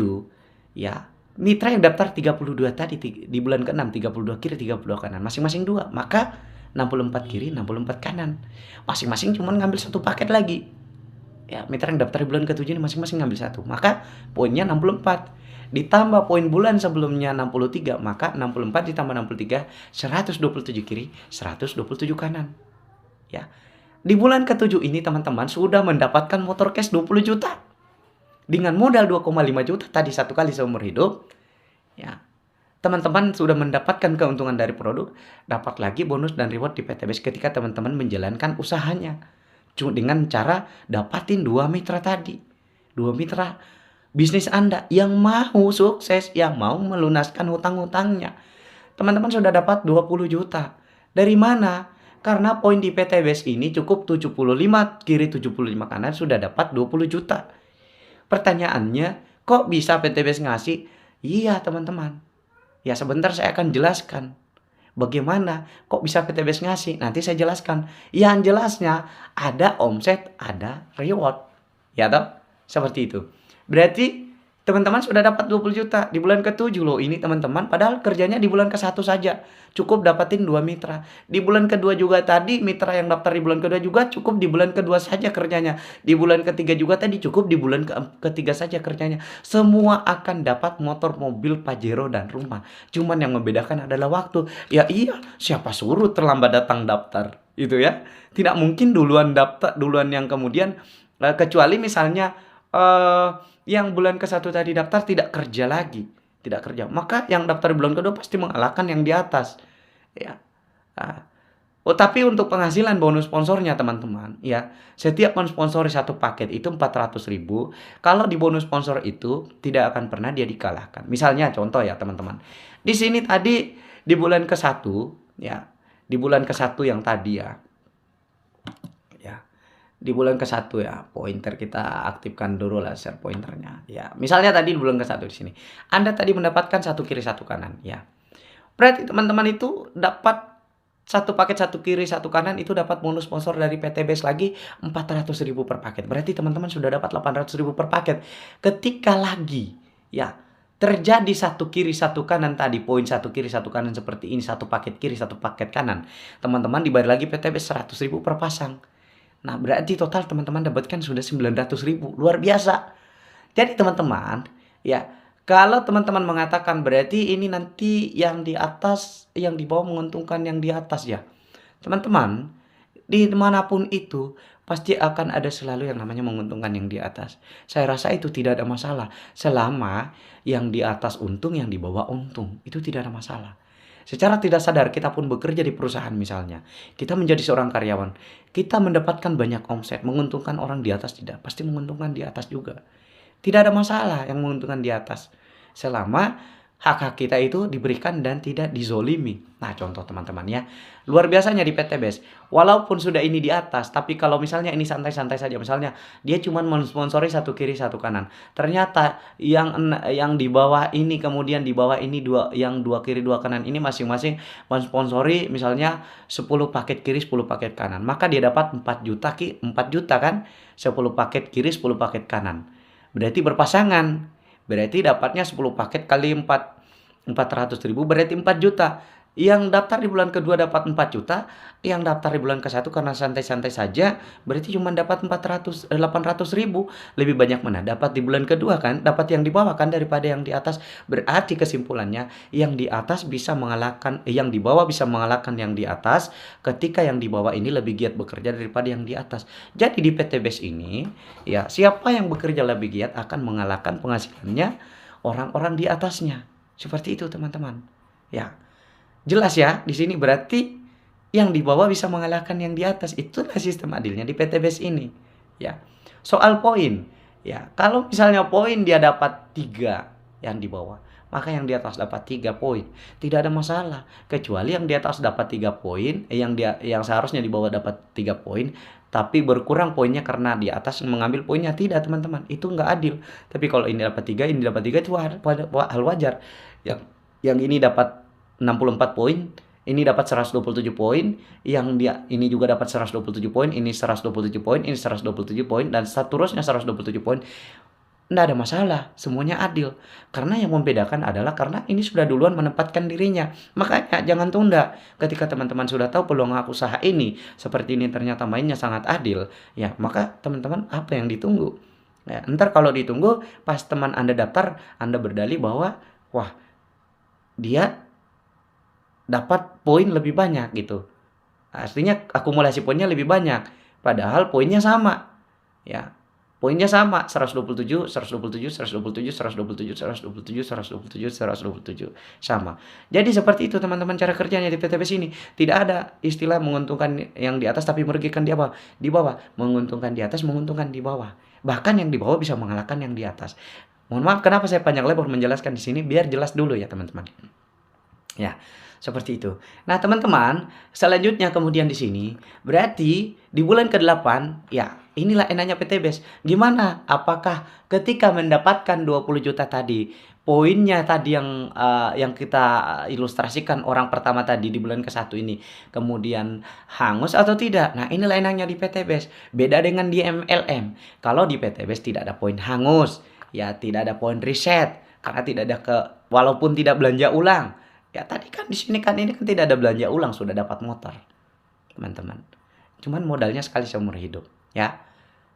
ya, mitra yang daftar 32 tadi di bulan ke-6, 32 kiri, 32 kanan. Masing-masing 2, maka 64 kiri, 64 kanan. Masing-masing cuma ngambil satu paket lagi. Ya, mitra yang daftar di bulan ke-7 ini masing-masing ngambil 1, maka poinnya 64. Ditambah poin bulan sebelumnya 63, maka 64 ditambah 63, 127 kiri, 127 kanan. Ya. Di bulan ke-7 ini teman-teman sudah mendapatkan motor cash 20 juta. Dengan modal 2,5 juta tadi 1 kali seumur hidup. Ya. Teman-teman sudah mendapatkan keuntungan dari produk, dapat lagi bonus dan reward di PTBS ketika teman-teman menjalankan usahanya. Cuma dengan cara dapatin 2 mitra tadi. 2 mitra bisnis Anda yang mau sukses, yang mau melunaskan hutang-hutangnya. Teman-teman sudah dapat 20 juta. Dari mana? Karena poin di PTBS ini cukup 75 kiri 75 kanan sudah dapat 20 juta. Pertanyaannya, kok bisa PTBS ngasih? Iya teman-teman. Ya sebentar saya akan jelaskan. Bagaimana? Kok bisa PTBS ngasih? Nanti saya jelaskan. Yang jelasnya ada omset, ada reward. Ya toh? Seperti itu. Berarti Teman-teman sudah dapat 20 juta di bulan ke-7 loh ini teman-teman, padahal kerjanya di bulan ke-1 saja. Cukup dapatin 2 mitra. Di bulan kedua juga tadi mitra yang daftar di bulan kedua juga cukup di bulan kedua saja kerjanya. Di bulan ketiga juga tadi cukup di bulan ketiga saja kerjanya. Semua akan dapat motor, mobil, Pajero dan rumah. Cuman yang membedakan adalah waktu. Ya iya, siapa suruh terlambat datang daftar? Itu ya. Tidak mungkin duluan daftar, duluan yang kemudian kecuali misalnya yang bulan ke-1 tadi daftar tidak kerja lagi, tidak kerja. Maka yang daftar di bulan kedua pasti mengalahkan yang di atas. Ya. Nah, oh, tapi untuk penghasilan bonus sponsornya teman-teman, ya, setiap mensponsori satu paket itu 400.000. Kalau di bonus sponsor itu tidak akan pernah dia dikalahkan. Misalnya contoh ya teman-teman. Di sini tadi di bulan ke-1, ya, di bulan ke-1 yang tadi ya, di bulan ke-1 ya, pointer kita aktifkan dulu lah share pointernya. Ya, misalnya tadi di bulan ke-1 di sini. Anda tadi mendapatkan satu kiri satu kanan, ya. Berarti teman-teman itu dapat satu paket satu kiri satu kanan itu dapat bonus sponsor dari PT Base lagi 400.000 per paket. Berarti teman-teman sudah dapat 800.000 per paket. Ketika lagi ya terjadi satu kiri satu kanan tadi, poin satu kiri satu kanan seperti ini, satu paket kiri satu paket kanan, teman-teman dibayar lagi PT Base 100.000 per pasang. Nah, berarti total teman-teman dapatkan sudah 900.000. Luar biasa. Jadi teman-teman, ya, kalau teman-teman mengatakan berarti ini nanti yang di atas, yang di bawah menguntungkan yang di atas ya. Teman-teman, di manapun itu pasti akan ada selalu yang namanya menguntungkan yang di atas. Saya rasa itu tidak ada masalah. Selama yang di atas untung, yang di bawah untung. Itu tidak ada masalah. Secara tidak sadar kita pun bekerja di perusahaan misalnya. Kita menjadi seorang karyawan. Kita mendapatkan banyak omset. Menguntungkan orang di atas tidak. Pasti menguntungkan di atas juga. Tidak ada masalah yang menguntungkan di atas. Selama hak-hak kita itu diberikan dan tidak dizolimi. Nah contoh teman-teman ya. Luar biasanya di PT Base. Walaupun sudah ini di atas. Tapi kalau misalnya ini santai-santai saja. Misalnya dia cuma mensponsori satu kiri satu kanan. Ternyata yang di bawah ini kemudian di bawah ini yang dua kiri dua kanan ini masing-masing mensponsori misalnya 10 paket kiri 10 paket kanan. Maka dia dapat 4 juta 4 juta kan. 10 paket kiri 10 paket kanan. Berarti berpasangan. Berarti dapatnya 10 paket kali 400.000 berarti 4 juta. Yang daftar di bulan kedua dapat 4 juta, yang daftar di bulan ke-1 karena santai-santai saja berarti cuma dapat 800.000. Lebih banyak mana? Dapat di bulan kedua kan? Dapat yang di bawah kan daripada yang di atas. Berarti kesimpulannya yang di atas bisa mengalahkan yang di bawah bisa mengalahkan yang di atas ketika yang di bawah ini lebih giat bekerja daripada yang di atas. Jadi di PT Base ini ya siapa yang bekerja lebih giat akan mengalahkan penghasilannya orang-orang di atasnya. Seperti itu teman-teman. Ya. Jelas ya, di sini berarti yang di bawah bisa mengalahkan yang di atas. Itulah sistem adilnya di PT Base ini. Ya. Soal poin, ya, kalau misalnya poin dia dapat 3 yang di bawah, maka yang di atas dapat 3 poin. Tidak ada masalah, kecuali yang di atas dapat 3 poin, yang seharusnya di bawah dapat 3 poin, tapi berkurang poinnya karena di atas mengambil poinnya. Tidak, teman-teman. Itu nggak adil. Tapi kalau ini dapat 3, ini dapat 3 itu hal wajar. Yang ini dapat 64 poin, ini dapat 127 poin, yang dia ini juga dapat 127 poin, ini 127 poin, ini 127 poin, dan seterusnya 127 poin. Tidak ada masalah, semuanya adil. Karena yang membedakan adalah karena ini sudah duluan menempatkan dirinya. Makanya jangan tunda. Ketika teman-teman sudah tahu peluang usaha ini, seperti ini ternyata mainnya sangat adil, ya maka teman-teman apa yang ditunggu? Ya, ntar kalau ditunggu, pas teman Anda daftar, Anda berdalih bahwa, wah, dia dapat poin lebih banyak gitu. Artinya akumulasi poinnya lebih banyak. Padahal poinnya sama. Ya. Poinnya sama 127, 127, 127, 127, 127, 127, 127 sama. Jadi seperti itu teman-teman cara kerjanya di PT Base ini. Tidak ada istilah menguntungkan yang di atas tapi merugikan di bawah. Di bawah menguntungkan di atas, menguntungkan di bawah. Bahkan yang di bawah bisa mengalahkan yang di atas. Mohon maaf kenapa saya panjang lebar menjelaskan di sini biar jelas dulu ya teman-teman. Ya. Seperti itu. Nah, teman-teman, selanjutnya kemudian di sini, berarti di bulan ke-8, ya, inilah enaknya PT Base. Gimana? Apakah ketika mendapatkan 20 juta tadi, poinnya tadi yang kita ilustrasikan orang pertama tadi di bulan ke-1 ini, kemudian hangus atau tidak? Nah, inilah enaknya di PT Base. Beda dengan di MLM. Kalau di PT Base tidak ada poin hangus. ya tidak ada poin reset karena tidak ada walaupun tidak belanja ulang. Ya tadi kan di sini kan ini kan tidak ada belanja ulang, sudah dapat motor, teman-teman. Cuman modalnya sekali seumur hidup, ya.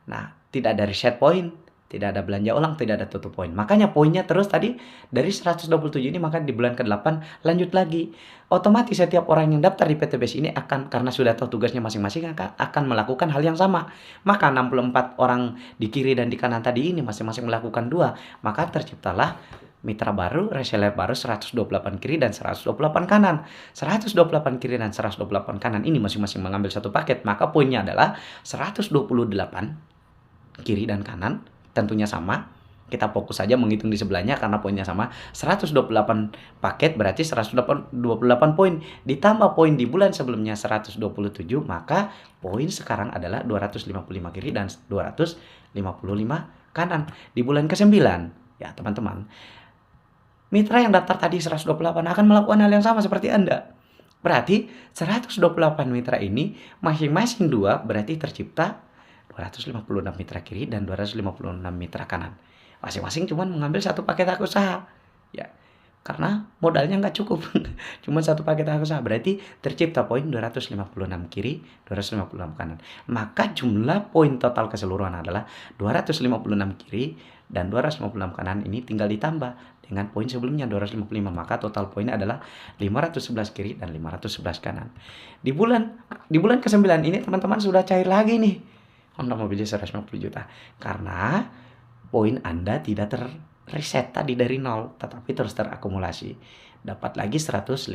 Nah, tidak ada reset poin, tidak ada belanja ulang, tidak ada tutup poin. Makanya poinnya terus tadi dari 127 ini, maka di bulan ke-8 lanjut lagi. Otomatis setiap orang yang daftar di PTBS ini akan, karena sudah tahu tugasnya masing-masing, akan melakukan hal yang sama. Maka 64 orang di kiri dan di kanan tadi ini masing-masing melakukan 2. Maka terciptalah mitra baru, reseller baru 128 kiri dan 128 kanan. 128 kiri dan 128 kanan ini masing-masing mengambil satu paket. Maka poinnya adalah 128 kiri dan kanan, tentunya sama. Kita fokus saja menghitung di sebelahnya karena poinnya sama. 128 paket berarti 128 poin. Ditambah poin di bulan sebelumnya 127, maka poin sekarang adalah 255 kiri dan 255 kanan. Di bulan ke-9, ya teman-teman, mitra yang daftar tadi 128 akan melakukan hal yang sama seperti Anda. Berarti 128 mitra ini masing-masing 2, berarti tercipta 256 mitra kiri dan 256 mitra kanan. Masing-masing cuma mengambil satu paket hak usaha. Ya, karena modalnya nggak cukup. Cuma satu paket hak usaha. Berarti tercipta poin 256 kiri, 256 kanan. Maka jumlah poin total keseluruhan adalah 256 kiri dan 256 kanan, ini tinggal ditambah dengan poin sebelumnya 255. Maka total poinnya adalah 511 kiri dan 511 kanan. Di bulan ke-9 ini teman-teman sudah cair lagi nih Honda Mobilio 150 juta. Karena poin Anda tidak terreset tadi dari nol, tetapi terus terakumulasi. Dapat lagi 150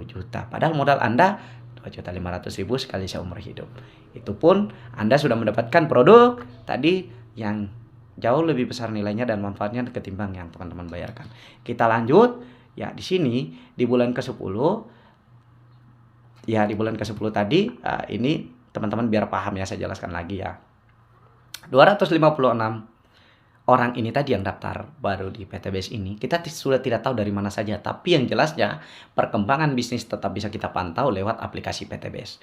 juta. Padahal modal Anda 2.500.000 sekali seumur hidup. Itu pun Anda sudah mendapatkan produk tadi yang jauh lebih besar nilainya dan manfaatnya ketimbang yang teman-teman bayarkan. Kita lanjut. Ya, di sini di bulan ke-10, ya di bulan ke-10 tadi, ini teman-teman biar paham ya, saya jelaskan lagi ya. 256 orang ini tadi yang daftar baru di PTBS ini, kita sudah tidak tahu dari mana saja. Tapi yang jelasnya perkembangan bisnis tetap bisa kita pantau lewat aplikasi PTBS.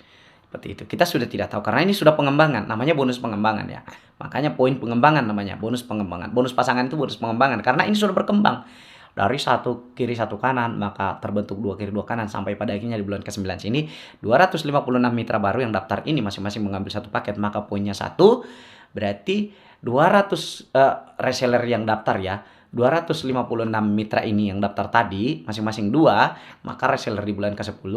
Seperti itu. Kita sudah tidak tahu karena ini sudah pengembangan, namanya bonus pengembangan ya. Makanya poin pengembangan namanya, bonus pengembangan. Bonus pasangan itu bonus pengembangan karena ini sudah berkembang. Dari satu kiri satu kanan, maka terbentuk 2 kiri 2 kanan sampai pada akhirnya di bulan ke-9 sini 256 mitra baru yang daftar ini masing-masing mengambil satu paket, maka poinnya 1, berarti 200 reseller yang daftar ya. 256 mitra ini yang daftar tadi masing-masing 2, maka reseller di bulan ke-10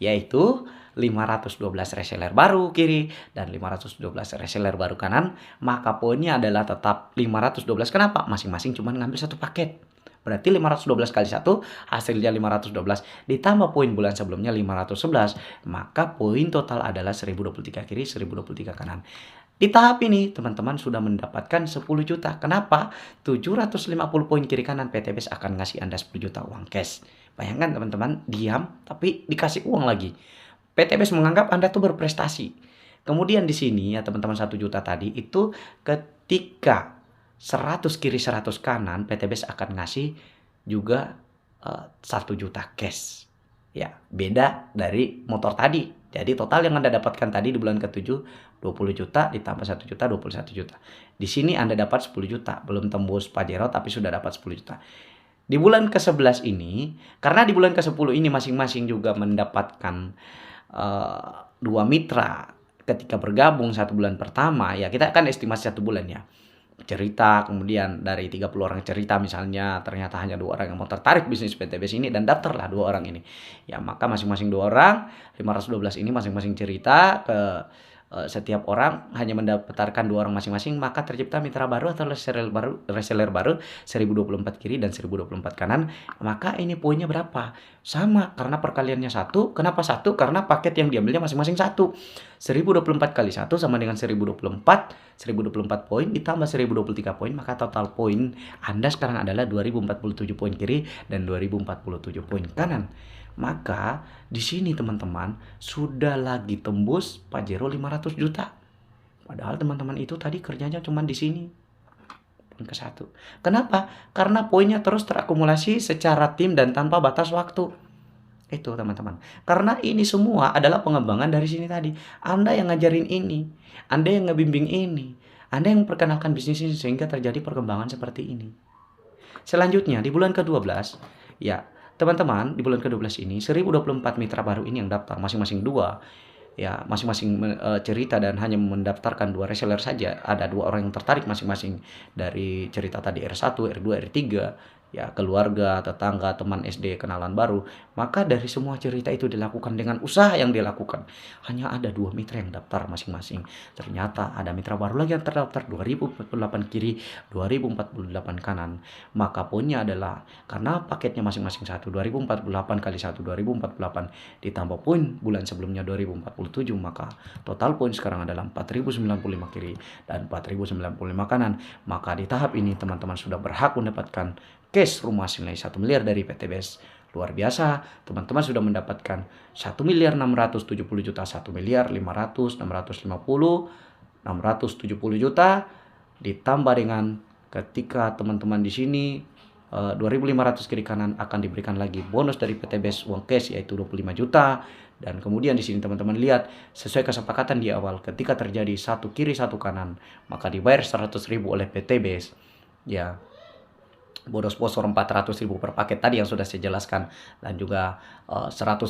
yaitu 512 reseller baru kiri dan 512 reseller baru kanan, maka poinnya adalah tetap 512. Kenapa? Masing-masing cuma ngambil satu paket. Berarti 512 kali 1 hasilnya 512 ditambah poin bulan sebelumnya 511, maka poin total adalah 1023 kiri, 1023 kanan. Di tahap ini teman-teman sudah mendapatkan 10 juta. Kenapa? 750 poin kiri kanan, PTBS akan ngasih Anda 10 juta uang cash. Bayangkan teman-teman, diam tapi dikasih uang lagi. PTBS menganggap Anda tuh berprestasi. Kemudian di sini ya teman-teman, 1 juta tadi itu ketika 100 kiri 100 kanan, PTBS akan ngasih juga 1 juta cash. Ya, beda dari motor tadi. Jadi total yang Anda dapatkan tadi di bulan ke-7 20 juta ditambah 1 juta 21 juta. Di sini Anda dapat 10 juta, belum tembus Pajero tapi sudah dapat 10 juta. Di bulan ke-11 ini, karena di bulan ke-10 ini masing-masing juga mendapatkan 2 mitra ketika bergabung 1 bulan pertama, ya kita akan estimasi 1 bulan ya. Cerita, kemudian dari 30 orang cerita misalnya ternyata hanya 2 orang yang mau tertarik bisnis PTBS ini dan daftarlah 2 orang ini. Ya maka masing-masing 2 orang, 512 ini masing-masing cerita ke setiap orang hanya mendaftarkan 2 orang masing-masing, maka tercipta mitra baru atau reseller baru 1024 kiri dan 1024 kanan. Maka ini poinnya berapa? Sama karena perkaliannya 1. Kenapa 1? Karena paket yang diambilnya masing-masing 1. 1024 kali 1 sama dengan 1024 poin ditambah 1023 poin, maka total poin Anda sekarang adalah 2047 poin kiri dan 2047 poin kanan. Maka di sini teman-teman sudah lagi tembus Pajero 500 juta. Padahal teman-teman itu tadi kerjanya cuma di sini. Poin ke-1. Kenapa? Karena poinnya terus terakumulasi secara tim dan tanpa batas waktu. Itu teman-teman. Karena ini semua adalah pengembangan dari sini tadi. Anda yang ngajarin ini, Anda yang ngebimbing ini, Anda yang perkenalkan bisnis ini sehingga terjadi perkembangan seperti ini. Selanjutnya di bulan ke-12, ya teman-teman di bulan ke-12 ini 1024 mitra baru ini yang daftar masing-masing dua, ya masing-masing cerita dan hanya mendaftarkan 2 reseller saja. Ada 2 orang yang tertarik masing-masing dari cerita tadi R1, R2, R3, ya keluarga, tetangga, teman SD, kenalan baru. Maka dari semua cerita itu dilakukan dengan usaha yang dilakukan. Hanya ada 2 mitra yang daftar masing-masing. Ternyata ada mitra baru lagi yang terdaftar 2048 kiri, 2048 kanan. Maka poinnya adalah karena paketnya masing-masing 2048 kali 2048 ditambah poin bulan sebelumnya 2047, maka total poin sekarang adalah 4095 kiri dan 4095 kanan. Maka di tahap ini teman-teman sudah berhak mendapatkan cash rumah senilai 1 miliar dari PT BES. Luar biasa, teman-teman sudah mendapatkan 1 miliar 670 juta, 1 miliar 500, 650, 670 juta, ditambah dengan ketika teman-teman di sini 2.500 kiri kanan akan diberikan lagi bonus dari PT BES uang cash yaitu 25 juta. Dan kemudian di sini teman-teman lihat sesuai kesepakatan di awal ketika terjadi satu kiri satu kanan maka dibayar 100.000 oleh PT BES. Ya, bonus sponsor 400.000 per paket tadi yang sudah saya jelaskan dan juga 100.000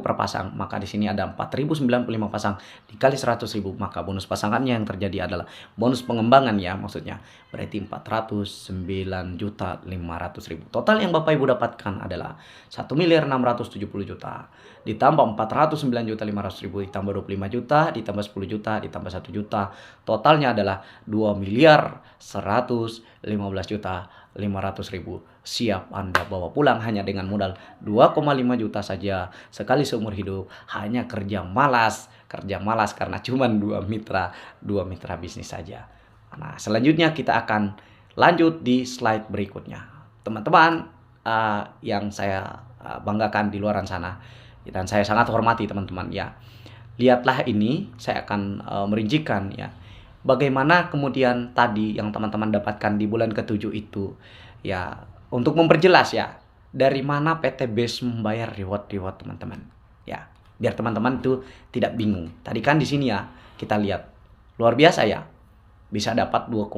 per pasang. Maka di sini ada 4.095 pasang dikali 100.000, maka bonus pasangannya yang terjadi adalah bonus pengembangan ya, maksudnya berarti 409.500.000. Total yang Bapak Ibu dapatkan adalah 1.670 juta ditambah 409.500.000 ditambah 25 juta ditambah 10 juta ditambah 1 juta, totalnya adalah 2.115.500.000. Siap Anda bawa pulang hanya dengan modal 2,5 juta saja sekali seumur hidup. Hanya kerja malas karena cuma dua mitra bisnis saja. Nah, selanjutnya kita akan lanjut di slide berikutnya. Teman-teman yang saya banggakan di luar sana dan saya sangat hormati teman-teman ya. Lihatlah ini, saya akan merincikan ya. Bagaimana kemudian tadi yang teman-teman dapatkan di bulan ke-7 itu ya, untuk memperjelas ya dari mana PT BES membayar reward teman-teman ya, biar teman-teman itu tidak bingung. Tadi kan di sini ya kita lihat luar biasa ya, bisa dapat 2,1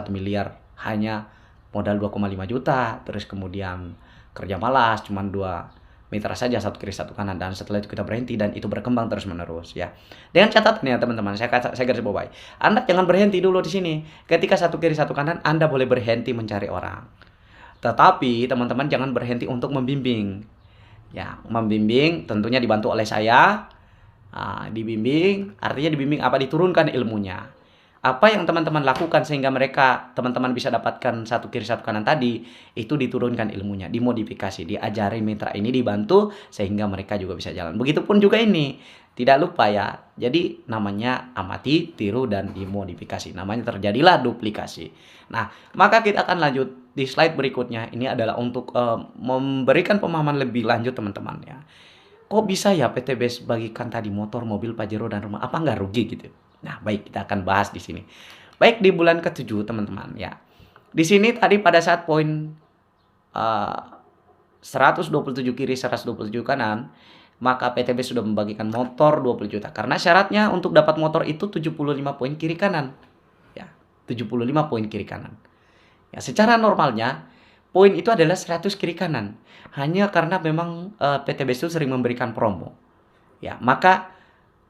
miliar hanya modal 2,5 juta, terus kemudian kerja malas cuman 2 mitra saja, satu kiri satu kanan, dan setelah itu kita berhenti dan itu berkembang terus menerus ya. Dengan catatan ya teman-teman, saya garis bawahi, Anda jangan berhenti dulu di sini. Ketika satu kiri satu kanan, Anda boleh berhenti mencari orang. Tetapi teman-teman jangan berhenti untuk membimbing. Ya, membimbing tentunya dibantu oleh saya. Dibimbing, artinya dibimbing apa? Diturunkan ilmunya. Apa yang teman-teman lakukan sehingga teman-teman bisa dapatkan satu kiri satu kanan tadi, itu diturunkan ilmunya, dimodifikasi, diajari mitra ini, dibantu sehingga mereka juga bisa jalan. Begitupun juga ini, tidak lupa ya. Jadi namanya amati, tiru, dan dimodifikasi. Namanya terjadilah duplikasi. Nah, maka kita akan lanjut di slide berikutnya. Ini adalah untuk memberikan pemahaman lebih lanjut teman-teman ya. Kok bisa ya PT BES bagikan tadi motor, mobil, Pajero, dan rumah? Apa nggak rugi gitu? Nah, baik, kita akan bahas di sini. Baik, di bulan ke-7 teman-teman ya. Di sini tadi pada saat poin 127 kiri 127 kanan, maka PT BES sudah membagikan motor 20 juta. Karena syaratnya untuk dapat motor itu 75 poin kiri kanan. Ya, 75 poin kiri kanan. Ya, secara normalnya poin itu adalah 100 kiri kanan. Hanya karena memang PT BES itu sering memberikan promo. Ya, maka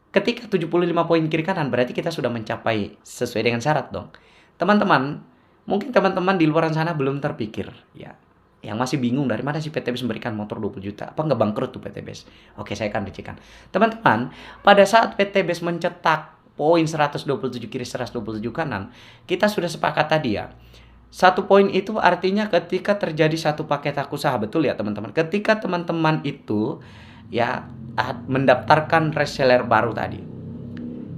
ketika 75 poin kiri kanan berarti kita sudah mencapai sesuai dengan syarat dong. Teman-teman, mungkin teman-teman di luar sana belum terpikir ya. Yang masih bingung dari mana sih PT BES memberikan motor 20 juta? Apa nggak bangkrut tuh PT BES? Oke, saya akan rincikan. Teman-teman, pada saat PT BES mencetak poin 127 kiri 127 kanan, kita sudah sepakat tadi ya. Satu poin itu artinya ketika terjadi satu paket hak usaha, betul ya teman-teman. Ketika teman-teman itu ya mendaftarkan reseller baru tadi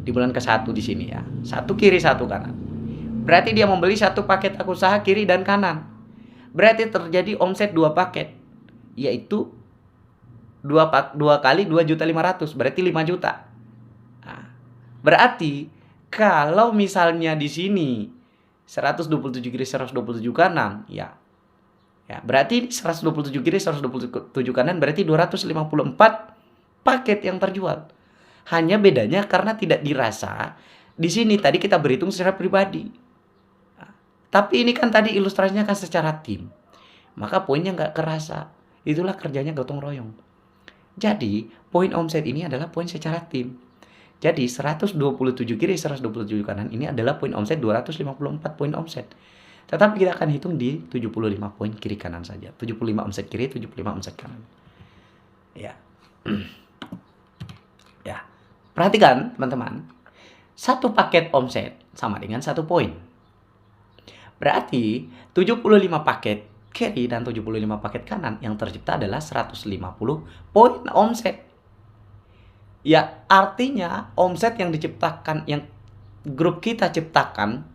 di bulan ke-1 di sini ya, satu kiri satu kanan, berarti dia membeli satu paket hak usaha kiri dan kanan. Berarti terjadi omset 2 paket, yaitu 2 kali 2.500.000, berarti 5 juta. Nah, berarti kalau misalnya di sini 127 kiri 127 kanan ya, berarti 127 kiri 127 kanan berarti 254 paket yang terjual. Hanya bedanya karena tidak dirasa Di sini tadi kita berhitung secara pribadi. Tapi ini kan tadi ilustrasinya kan secara tim. Maka poinnya nggak kerasa. Itulah kerjanya gotong royong. Jadi, poin omset ini adalah poin secara tim. Jadi, 127 kiri, 127 kanan ini adalah poin omset 254 poin omset. Tetapi kita akan hitung di 75 poin kiri kanan saja. 75 omset kiri, 75 omset kanan. Ya. Ya. Perhatikan, teman-teman. Satu paket omset sama dengan 1 poin. Berarti 75 paket kiri dan 75 paket kanan yang tercipta adalah 150 poin omset. Ya, artinya omset yang diciptakan, yang grup kita ciptakan,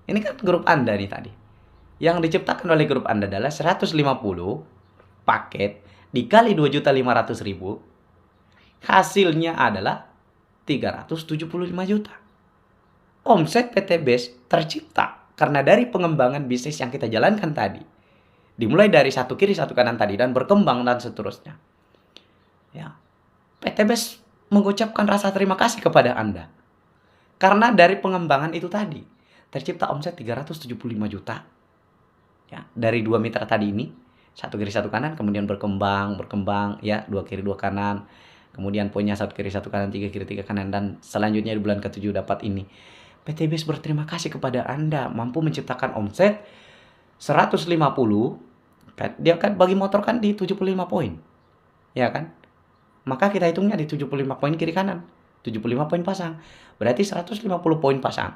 ini kan grup Anda nih tadi. Yang diciptakan oleh grup Anda adalah 150 paket dikali 2.500.000. Hasilnya adalah 375 juta. Omset PT BES tercipta karena dari pengembangan bisnis yang kita jalankan tadi. Dimulai dari satu kiri, satu kanan tadi dan berkembang dan seterusnya. Ya. PT BES mengucapkan rasa terima kasih kepada Anda. Karena dari pengembangan itu tadi tercipta omset 375 juta. Ya, dari dua mitra tadi ini, satu kiri satu kanan, kemudian berkembang ya, dua kiri dua kanan. Kemudian poinnya satu kiri satu kanan, tiga kiri tiga kanan, dan selanjutnya di bulan ke-7 dapat ini. PT BES berterima kasih kepada Anda mampu menciptakan omset 150. Dia kan bagi motor kan di 75 poin. Ya kan? Maka kita hitungnya di 75 poin kiri kanan. 75 poin pasang. Berarti 150 poin pasang.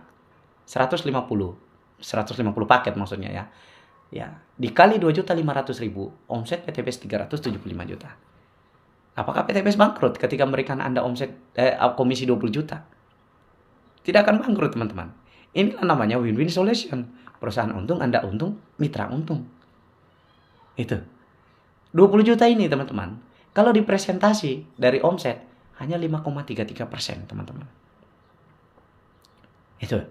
150 paket maksudnya ya. Ya, dikali 2.500.000, omset PT BES 375 juta. Apakah PT BES bangkrut ketika memberikan Anda omset komisi 20 juta? Tidak akan bangkrut, teman-teman. Inilah namanya win-win solution. Perusahaan untung, Anda untung, mitra untung. Itu. 20 juta ini, teman-teman. Kalau dipresentasi dari omset, hanya 5,33%, teman-teman. Itu.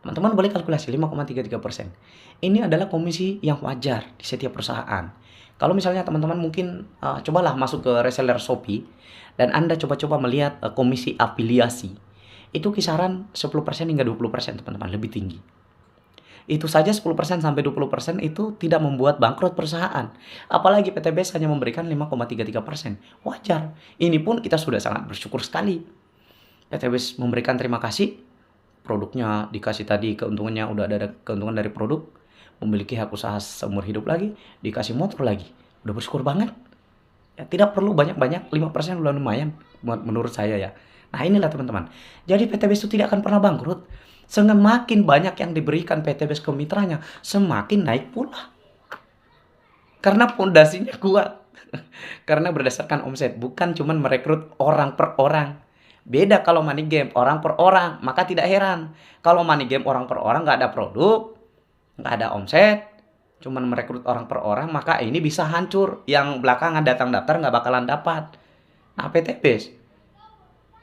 Teman-teman boleh kalkulasi 5,33%. Ini adalah komisi yang wajar di setiap perusahaan. Kalau misalnya teman-teman mungkin cobalah masuk ke reseller Shopee dan Anda coba-coba melihat komisi afiliasi. Itu kisaran 10% hingga 20%, teman-teman, lebih tinggi. Itu saja 10% sampai 20% itu tidak membuat bangkrut perusahaan. Apalagi PT BES hanya memberikan 5,33%. Wajar. Ini pun kita sudah sangat bersyukur sekali. PT BES memberikan terima kasih. Produknya dikasih tadi, keuntungannya udah ada keuntungan dari produk. Memiliki hak usaha seumur hidup lagi. Dikasih motor lagi. Udah bersyukur banget. Ya, tidak perlu banyak-banyak. 5% udah lumayan menurut saya ya. Nah inilah teman-teman. Jadi PT BES itu tidak akan pernah bangkrut. Semakin banyak yang diberikan PT BES ke mitranya, semakin naik pula. Karena fondasinya kuat. Karena berdasarkan omset, bukan cuma merekrut orang per orang. Beda kalau money game, orang per orang, maka tidak heran. Kalau money game orang per orang, nggak ada produk, nggak ada omset, cuma merekrut orang per orang, maka ini bisa hancur. Yang belakangan datang daftar nggak bakalan dapat. Nah PT BES,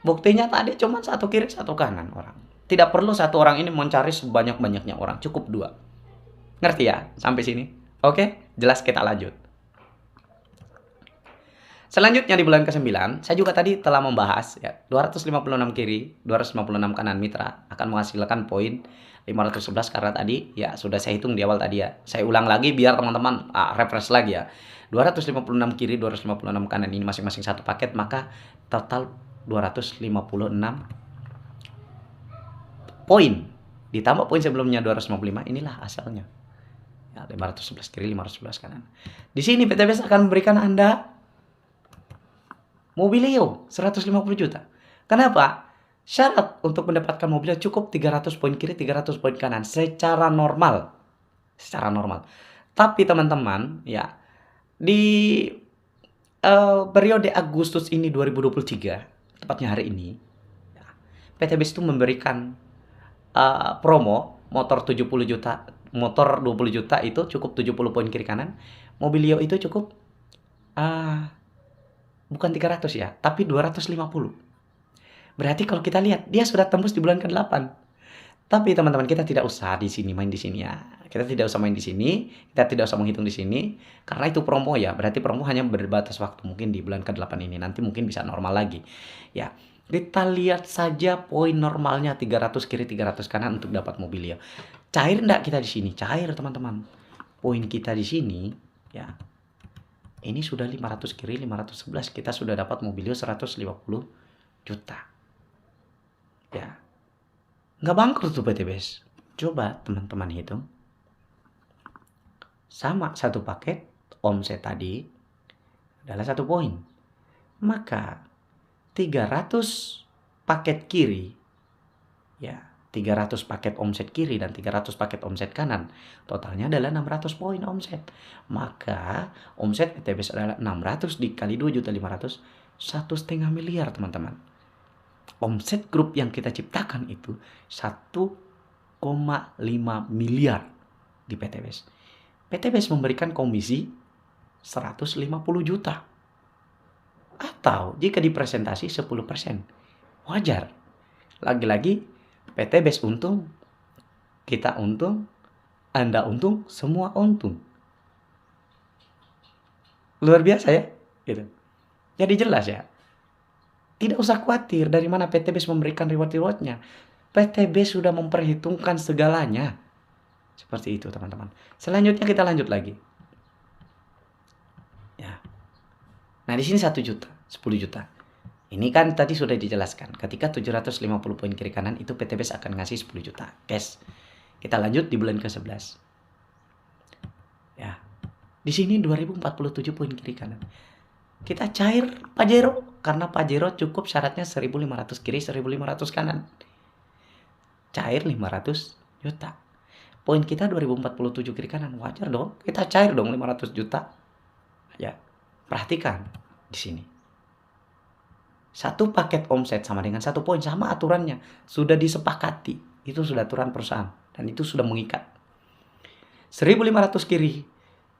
buktinya tadi cuma satu kiri satu kanan orang. Tidak perlu satu orang ini mencari sebanyak-banyaknya orang, cukup 2. Ngerti ya sampai sini? Oke, jelas, kita lanjut. Selanjutnya di bulan ke-9, saya juga tadi telah membahas ya, 256 kiri, 256 kanan mitra akan menghasilkan poin 511 karena tadi ya sudah saya hitung di awal tadi ya. Saya ulang lagi biar teman-teman refresh lagi ya. 256 kiri, 256 kanan ini masing-masing satu paket, maka total 256 poin. Ditambah poin sebelumnya 255, inilah hasilnya. Ya, 511 kiri, 511 kanan. Di sini PT BES akan memberikan Anda Mobilio 150 juta. Kenapa? Syarat untuk mendapatkan Mobilio cukup 300 poin kiri, 300 poin kanan secara normal. Secara normal. Tapi teman-teman, ya, di periode Agustus ini 2023, tepatnya hari ini, ya, PT BES itu memberikan promo motor 70 juta, motor 20 juta itu cukup 70 poin kiri kanan. Mobilio itu cukup bukan 300 ya, tapi 250. Berarti kalau kita lihat, dia sudah tembus di bulan ke-8. Tapi teman-teman, kita tidak usah di sini main di sini ya. Kita tidak usah main di sini, kita tidak usah menghitung di sini karena itu promo ya. Berarti promo hanya berbatas waktu mungkin di bulan ke-8 ini. Nanti mungkin bisa normal lagi. Ya. Kita lihat saja poin normalnya 300 kiri 300 kanan untuk dapat Mobilio. Cair enggak kita di sini? Cair teman-teman. Poin kita di sini ya. Ini sudah 500 kiri 511, kita sudah dapat Mobilio 150 juta. Ya. Nggak bangkrut tuh PTBS. Coba teman-teman hitung. Sama satu paket omset tadi adalah 1 poin. Maka 300 paket kiri, ya 300 paket omset kiri dan 300 paket omset kanan, totalnya adalah 600 poin omset. Maka omset PTBS adalah 600 dikali 2.500.000, 1,5 miliar teman-teman. Omset grup yang kita ciptakan itu 1,5 miliar di PTBS. PTBS memberikan komisi 150 juta. Atau jika dipresentasi 10%. Wajar. Lagi-lagi PTBS untung, kita untung, Anda untung, semua untung. Luar biasa ya, gitu. Jadi jelas ya. Tidak usah khawatir dari mana PTBS memberikan reward-rewardnya. PTBS sudah memperhitungkan segalanya. Seperti itu teman-teman. Selanjutnya kita lanjut lagi. Ya. Nah di sini 1 juta, 10 juta. Ini kan tadi sudah dijelaskan. Ketika 750 poin kiri kanan itu PTBS akan ngasih 10 juta cash. Kita lanjut di bulan ke-11. Ya. Di sini 2047 poin kiri kanan. Kita cair Pajero karena Pajero cukup syaratnya 1500 kiri 1500 kanan. Cair 500 juta. Poin kita 2047 kiri kanan. Wajar dong. Kita cair dong 500 juta. Ya. Perhatikan di sini. 1 paket omset sama dengan 1 poin, sama aturannya. Sudah disepakati. Itu sudah aturan perusahaan. Dan itu sudah mengikat. 1.500 kiri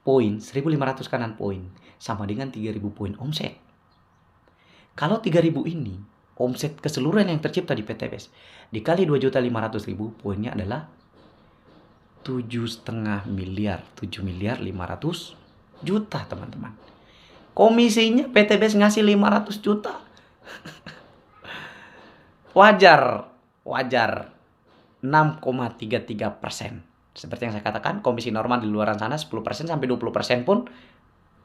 poin, 1.500 kanan poin. Sama dengan 3.000 poin omset. Kalau 3.000 ini, omset keseluruhan yang tercipta di PTBS. Dikali 2.500.000, poinnya adalah 7,5 miliar. 7 miliar 500 juta teman-teman. Komisinya PTBS ngasih 500 juta. Wajar 6,33%. Seperti yang saya katakan, komisi normal di luaran sana 10% sampai 20% pun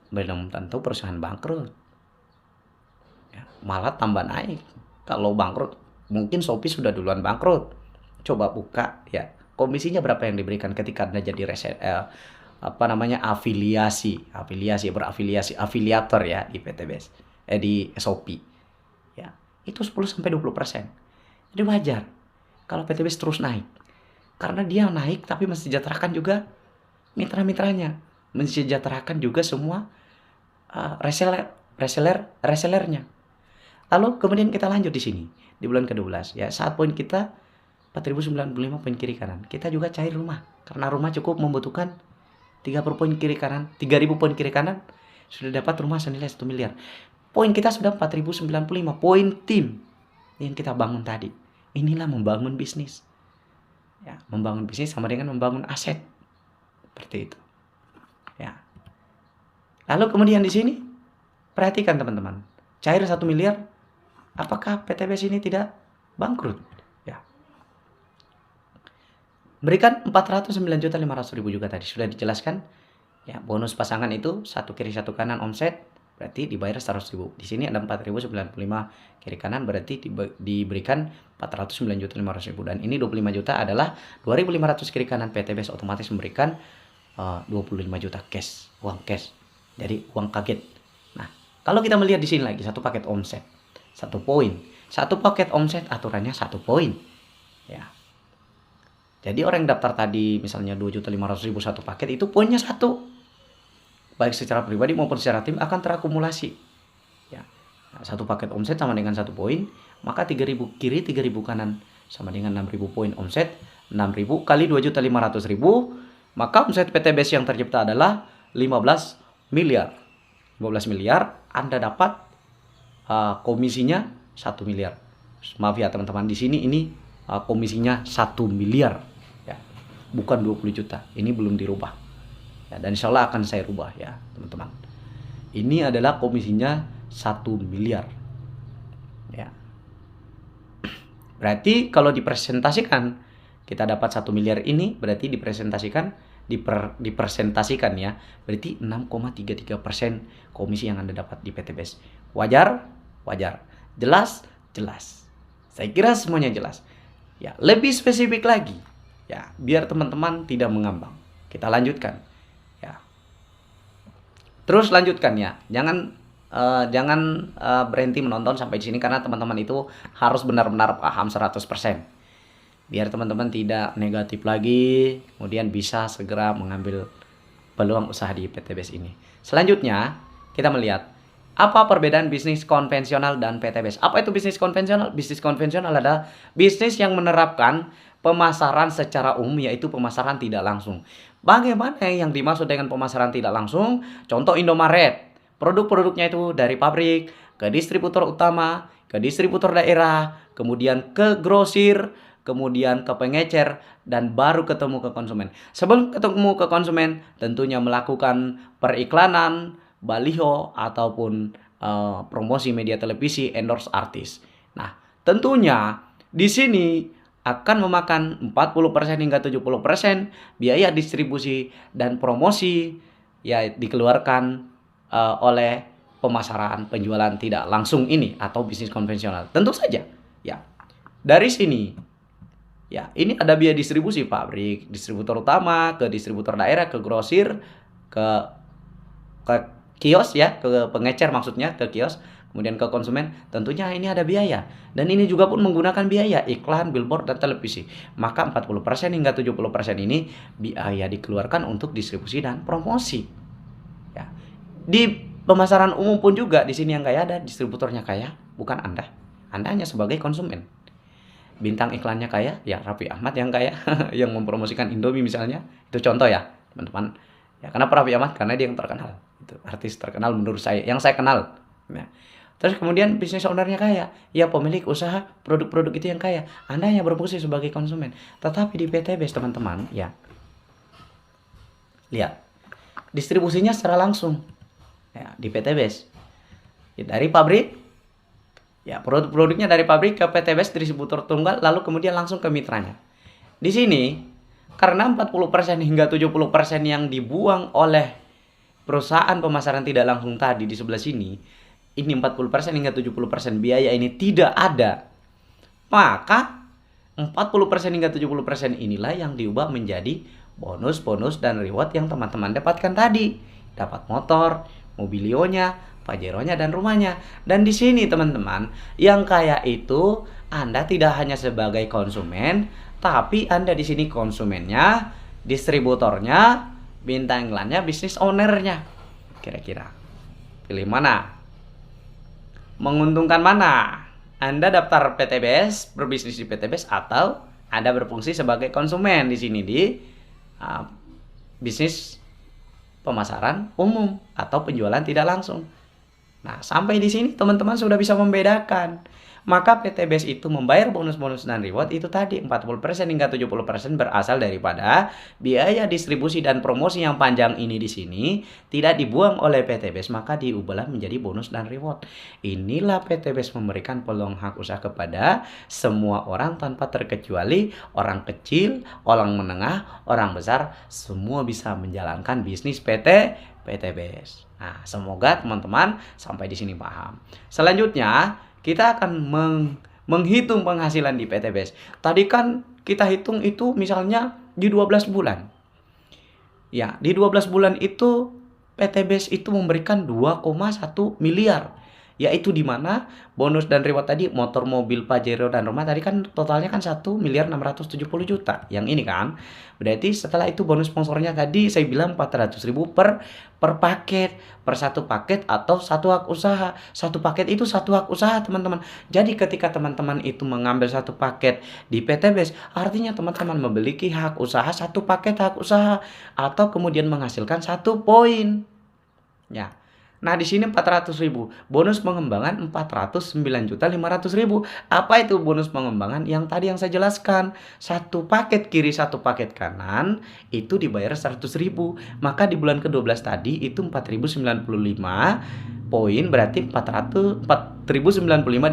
belum tentu perusahaan bangkrut. Ya, malah tambah naik. Kalau bangkrut, mungkin Shopee sudah duluan bangkrut. Coba buka ya, komisinya berapa yang diberikan ketika Anda jadi afiliator ya di PTBS, di Shopee. Ya, itu 10-20%. Jadi wajar kalau PTBS terus naik. Karena dia naik tapi mensejahterakan juga mitra-mitranya, mensejahterakan juga semua resellernya. Lalu kemudian kita lanjut di sini di bulan ke-12 ya, saat poin kita 4.095 poin kiri kanan. Kita juga cair rumah karena rumah cukup membutuhkan 30 poin kiri kanan, 3.000 poin kiri kanan sudah dapat rumah senilai 1 miliar. Poin kita sudah 4.095 poin tim yang kita bangun tadi. Inilah membangun bisnis. Ya, membangun bisnis sama dengan membangun aset. Seperti itu. Ya. Lalu kemudian di sini perhatikan teman-teman. Cair 1 miliar, apakah PTBS ini tidak bangkrut? Ya. Berikan 409.500.000 juga tadi sudah dijelaskan. Ya, bonus pasangan itu 1 kiri 1 kanan omset berarti dibayar 100.000. Di sini ada 4.095 kiri kanan berarti diberikan 409.500.000 dan ini 25 juta adalah 2.500 kiri kanan, PTBS otomatis memberikan 25 juta cash, uang cash. Jadi uang kaget. Nah, kalau kita melihat di sini lagi 1 paket omset 1 poin. 1 paket omset aturannya 1 poin. Ya. Jadi orang yang daftar tadi misalnya 2.500.000 1 paket itu poinnya 1. Baik secara pribadi maupun secara tim akan terakumulasi. Ya. Nah, 1 paket omset sama dengan 1 poin, maka 3.000 kiri 3.000 kanan sama dengan 6.000 poin omset. 6.000 kali 2.500.000, maka omset PTBS yang tercipta adalah 15 miliar. 15 miliar Anda dapat komisinya 1 miliar. Maaf ya teman-teman, di sini ini komisinya 1 miliar ya. Bukan 20 juta. Ini belum dirubah. Ya, dan insya Allah akan saya rubah ya teman-teman. Ini adalah komisinya 1 miliar. Ya. Berarti kalau dipresentasikan, kita dapat 1 miliar ini, berarti dipresentasikan ya, berarti 6,33% komisi yang Anda dapat di PT BES. Wajar? Wajar. Jelas? Jelas. Saya kira semuanya jelas. Ya, lebih spesifik lagi. Ya, biar teman-teman tidak mengambang. Kita lanjutkan. Ya. Terus lanjutkan ya. Jangan berhenti menonton sampai di sini karena teman-teman itu harus benar-benar paham 100%. Biar teman-teman tidak negatif lagi, kemudian bisa segera mengambil peluang usaha di PT BES ini. Selanjutnya, kita melihat apa perbedaan bisnis konvensional dan PT BES. Apa itu bisnis konvensional? Bisnis konvensional adalah bisnis yang menerapkan pemasaran secara umum, yaitu pemasaran tidak langsung. Bagaimana yang dimaksud dengan pemasaran tidak langsung? Contoh Indomaret. Produk-produknya itu dari pabrik ke distributor utama, ke distributor daerah, kemudian ke grosir, kemudian ke pengecer, dan baru ketemu ke konsumen. Sebelum ketemu ke konsumen, tentunya melakukan periklanan, baliho, ataupun promosi media televisi, endorse artis. Nah, tentunya di sini akan memakan 40% hingga 70% biaya distribusi dan promosi ya dikeluarkan oleh pemasaran penjualan tidak langsung ini atau bisnis konvensional. Tentu saja, ya. Dari sini ya, ini ada biaya distribusi pabrik, distributor utama, ke distributor daerah, ke grosir, ke kios ya, ke pengecer maksudnya, ke kios, kemudian ke konsumen. Tentunya ini ada biaya. Dan ini juga pun menggunakan biaya iklan, billboard, dan televisi. Maka 40% hingga 70% ini biaya dikeluarkan untuk distribusi dan promosi. Ya. Di pemasaran umum pun juga di sini yang kaya ada distributornya kaya, bukan Anda. Anda hanya sebagai konsumen. Bintang iklannya kaya, ya Raffi Ahmad yang kaya, yang mempromosikan Indomie misalnya. Itu contoh ya, teman-teman. Ya, kenapa Raffi Ahmad? Karena dia yang terkenal. Itu artis terkenal menurut saya, yang saya kenal. Nah, terus kemudian bisnis ownernya kaya, ya pemilik usaha produk-produk itu yang kaya. Anda hanya berfungsi sebagai konsumen. Tetapi di PT BES teman-teman, ya. Lihat, distribusinya secara langsung. Ya, di PT BES. Ya, dari pabrik. Ya, produk-produknya dari pabrik ke PT BES distributor tunggal, lalu kemudian langsung ke mitranya. Di sini, karena 40% hingga 70% yang dibuang oleh perusahaan pemasaran tidak langsung tadi di sebelah sini, ini 40% hingga 70% biaya ini tidak ada. Maka, 40% hingga 70% inilah yang diubah menjadi bonus-bonus dan reward yang teman-teman dapatkan tadi. Dapat motor, mobilionya, Pajeronya, dan rumahnya. Dan di sini teman-teman, yang kaya itu Anda tidak hanya sebagai konsumen, tapi Anda di sini konsumennya, distributornya, bintang iklannya, bisnis ownernya. Kira-kira pilih mana? Menguntungkan mana? Anda daftar PT BES, berbisnis di PT BES, atau Anda berfungsi sebagai konsumen di sini di bisnis pemasaran umum atau penjualan tidak langsung. Nah, sampai di sini teman-teman sudah bisa membedakan. Maka PT BES itu membayar bonus-bonus dan reward itu tadi 40% hingga 70% berasal daripada biaya distribusi dan promosi yang panjang ini di sini tidak dibuang oleh PT BES, maka diubahlah menjadi bonus dan reward. Inilah PT BES memberikan peluang hak usaha kepada semua orang tanpa terkecuali orang kecil, orang menengah, orang besar, semua bisa menjalankan bisnis PT BES. Nah, semoga teman-teman sampai di sini paham. Selanjutnya, kita akan menghitung penghasilan di PT BES. Tadi kan kita hitung itu misalnya di 12 bulan. Ya, di 12 bulan itu PT BES itu memberikan 2,1 miliar. Yaitu di mana bonus dan reward tadi motor, mobil, Pajero, dan rumah tadi kan totalnya kan 1.670 juta. Yang ini kan. Berarti setelah itu bonus sponsornya tadi saya bilang 400.000 per paket, per satu paket atau satu hak usaha. Satu paket itu satu hak usaha, teman-teman. Jadi ketika teman-teman itu mengambil satu paket di PT BES, artinya teman-teman memiliki hak usaha satu paket hak usaha atau kemudian menghasilkan 1 poin. Ya. Nah, di sini 400.000. Bonus pengembangan 409.500.000. Apa itu bonus pengembangan? Yang tadi yang saya jelaskan. Satu paket kiri, satu paket kanan itu dibayar 100.000. Maka di bulan ke-12 tadi itu 4.095 poin berarti 4095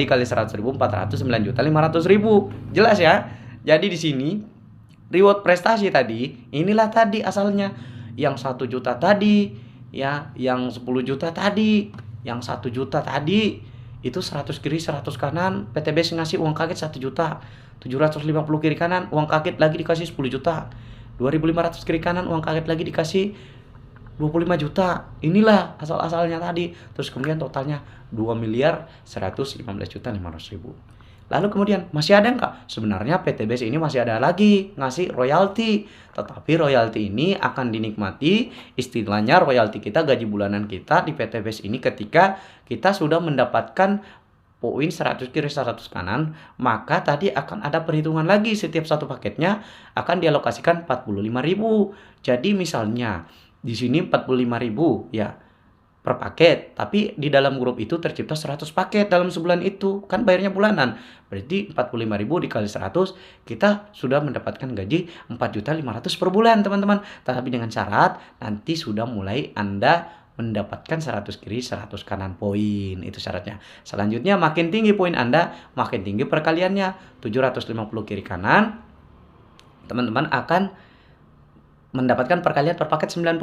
dikali 100.000 409.500.000. Jelas ya? Jadi di sini reward prestasi tadi, inilah tadi asalnya. Yang 1 juta tadi, ya, yang 10 juta tadi, yang 1 juta tadi, itu 100 kiri 100 kanan, PTBS ngasih uang kaget 1 juta. 750 kiri kanan, uang kaget lagi dikasih 10 juta. 2.500 kiri kanan, uang kaget lagi dikasih 25 juta. Inilah asal-asalnya tadi. Terus kemudian totalnya 2.115.500.000. Lalu kemudian masih ada nggak? Sebenarnya PTBS ini masih ada lagi ngasih royalti. Tetapi royalti ini akan dinikmati, istilahnya royalti kita, gaji bulanan kita di PTBS ini ketika kita sudah mendapatkan poin 100 kiri 100 kanan, maka tadi akan ada perhitungan lagi, setiap satu paketnya akan dialokasikan 45.000. Jadi misalnya di sini 45.000 ya per paket, tapi di dalam grup itu tercipta 100 paket dalam sebulan itu, kan bayarnya bulanan. Berarti 45.000 dikali 100, kita sudah mendapatkan gaji 4.500.000 per bulan, teman-teman. Tapi dengan syarat nanti sudah mulai Anda mendapatkan 100 kiri 100 kanan poin, itu syaratnya. Selanjutnya makin tinggi poin Anda, makin tinggi perkaliannya. 750 kiri kanan, teman-teman akan mendapatkan perkalian per paket 90.000.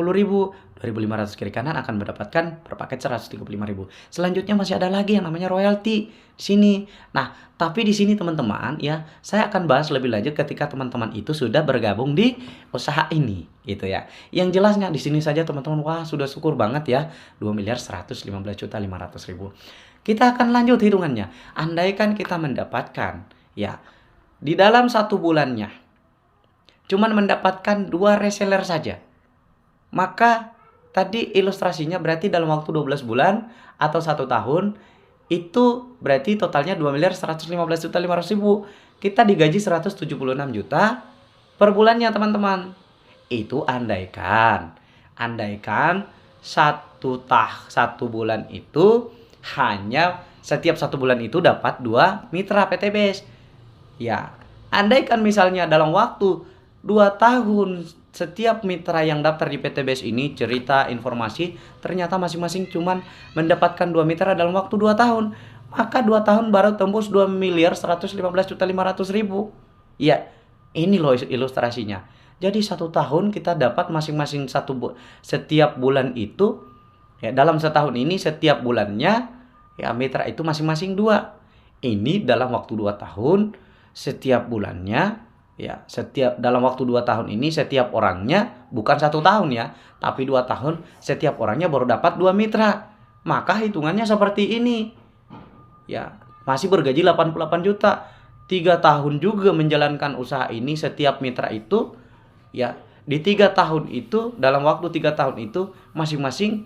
2.500 kiri kanan akan mendapatkan per paket 135.000. Selanjutnya masih ada lagi yang namanya royalti di sini. Nah, tapi di sini teman-teman ya, saya akan bahas lebih lanjut ketika teman-teman itu sudah bergabung di usaha ini, gitu ya. Yang jelasnya di sini saja teman-teman, wah sudah syukur banget ya, 2.115.500.000. Kita akan lanjut hitungannya. Andaikan kita mendapatkan ya di dalam 1 bulannya cuman mendapatkan 2 reseller saja, maka tadi ilustrasinya berarti dalam waktu 12 bulan atau 1 tahun itu berarti totalnya 2.115.500.000. Kita digaji 176 juta per bulannya, teman-teman. Itu andaikan satu bulan itu hanya setiap 1 bulan itu dapat 2 mitra PTBS. Ya, andaikan misalnya dalam waktu 2 tahun setiap mitra yang daftar di PTBS ini cerita informasi ternyata masing-masing cuman mendapatkan 2 mitra dalam waktu 2 tahun, maka 2 tahun baru tembus 2.115.500.000. Ya, ini loh ilustrasinya. Jadi 1 tahun kita dapat masing-masing setiap bulan itu ya, dalam setahun ini setiap bulannya ya mitra itu masing-masing 2. Ini dalam waktu 2 tahun setiap bulannya ya, dalam waktu 2 tahun ini setiap orangnya bukan 1 tahun ya, tapi 2 tahun setiap orangnya baru dapat 2 mitra. Maka hitungannya seperti ini. Ya, masih bergaji 88 juta. 3 tahun juga menjalankan usaha ini, setiap mitra itu ya di 3 tahun itu, dalam waktu 3 tahun itu masing-masing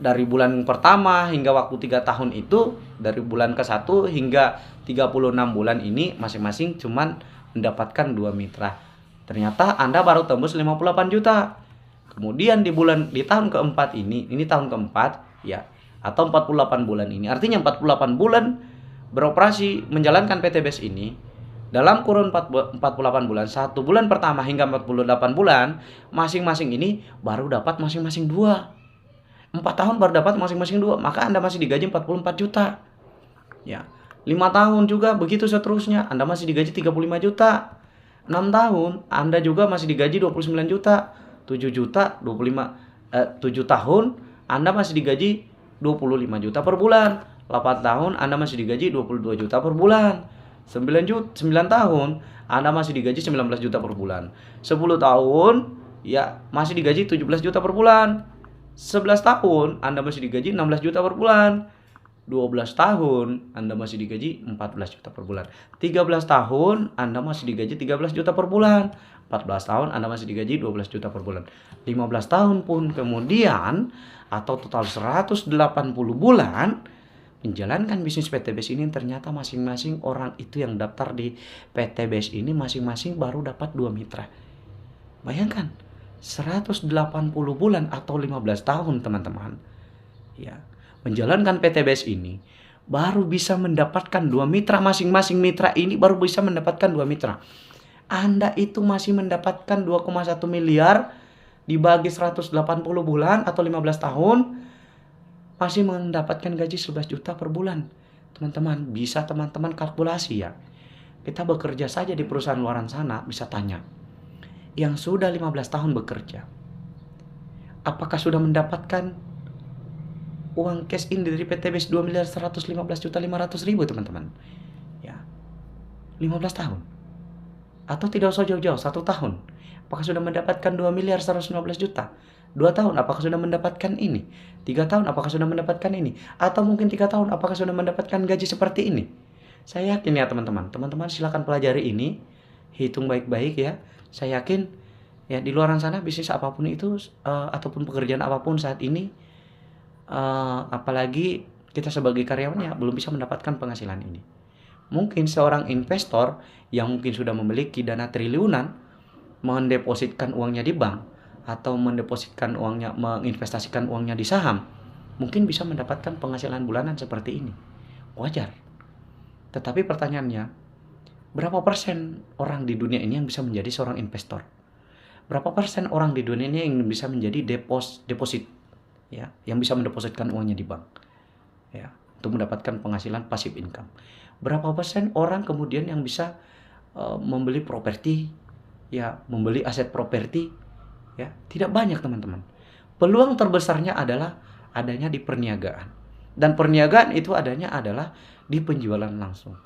dari bulan pertama hingga waktu 3 tahun itu, dari bulan ke-1 hingga 36 bulan ini masing-masing cuman mendapatkan 2 mitra. Ternyata Anda baru tembus 58 juta. Kemudian di tahun keempat ini tahun keempat ya, atau 48 bulan ini. Artinya 48 bulan beroperasi menjalankan PTBS ini, dalam kurun 48 bulan, 1 bulan pertama hingga 48 bulan, masing-masing ini baru dapat masing-masing 2. 4 tahun baru dapat masing-masing 2, maka Anda masih digaji 44 juta. Ya. 5 tahun juga begitu seterusnya, Anda masih digaji 35 juta. 6 tahun Anda juga masih digaji 29 juta. 7 tahun Anda masih digaji 25 juta per bulan. 8 tahun Anda masih digaji 22 juta per bulan. 9 tahun Anda masih digaji 19 juta per bulan. 10 tahun ya masih digaji 17 juta per bulan. 11 tahun Anda masih digaji 16 juta per bulan. 12 tahun Anda masih digaji 14 juta per bulan. 13 tahun Anda masih digaji 13 juta per bulan. 14 tahun Anda masih digaji 12 juta per bulan. 15 tahun pun kemudian, atau total 180 bulan menjalankan bisnis PTBS ini, ternyata masing-masing orang itu yang daftar di PTBS ini masing-masing baru dapat 2 mitra. Bayangkan 180 bulan atau 15 tahun, teman-teman. Ya, menjalankan PTBS ini baru bisa mendapatkan 2 mitra, masing-masing mitra ini baru bisa mendapatkan 2 mitra. Anda itu masih mendapatkan 2,1 miliar dibagi 180 bulan atau 15 tahun, masih mendapatkan gaji 11 juta per bulan. Teman-teman, bisa teman-teman kalkulasi ya. Kita bekerja saja di perusahaan luaran sana, bisa tanya. Yang sudah 15 tahun bekerja, apakah sudah mendapatkan uang cash in dari PTBS 2.115.500.000 teman-teman? Ya, 15 tahun. Atau tidak usah jauh-jauh, 1 tahun. Apakah sudah mendapatkan 2.115.000.000? 2 tahun, apakah sudah mendapatkan ini? 3 tahun, apakah sudah mendapatkan ini? Atau mungkin 3 tahun, apakah sudah mendapatkan gaji seperti ini? Saya yakin ya teman-teman. Teman-teman silakan pelajari ini, hitung baik-baik ya. Saya yakin ya di luaran sana bisnis apapun itu ataupun pekerjaan apapun saat ini, apalagi kita sebagai karyawan ya belum bisa mendapatkan penghasilan ini. Mungkin seorang investor yang mungkin sudah memiliki dana triliunan mendepositkan uangnya di bank atau mendepositkan uangnya, menginvestasikan uangnya di saham, mungkin bisa mendapatkan penghasilan bulanan seperti ini. Wajar. Tetapi pertanyaannya, berapa persen orang di dunia ini yang bisa menjadi seorang investor? Berapa persen orang di dunia ini yang bisa menjadi deposit ya, yang bisa mendepositkan uangnya di bank ya, untuk mendapatkan penghasilan passive income? Berapa persen orang kemudian yang bisa membeli properti ya, membeli aset properti ya? Tidak banyak teman-teman. Peluang terbesarnya adalah adanya di perniagaan. Dan perniagaan itu adanya adalah di penjualan langsung.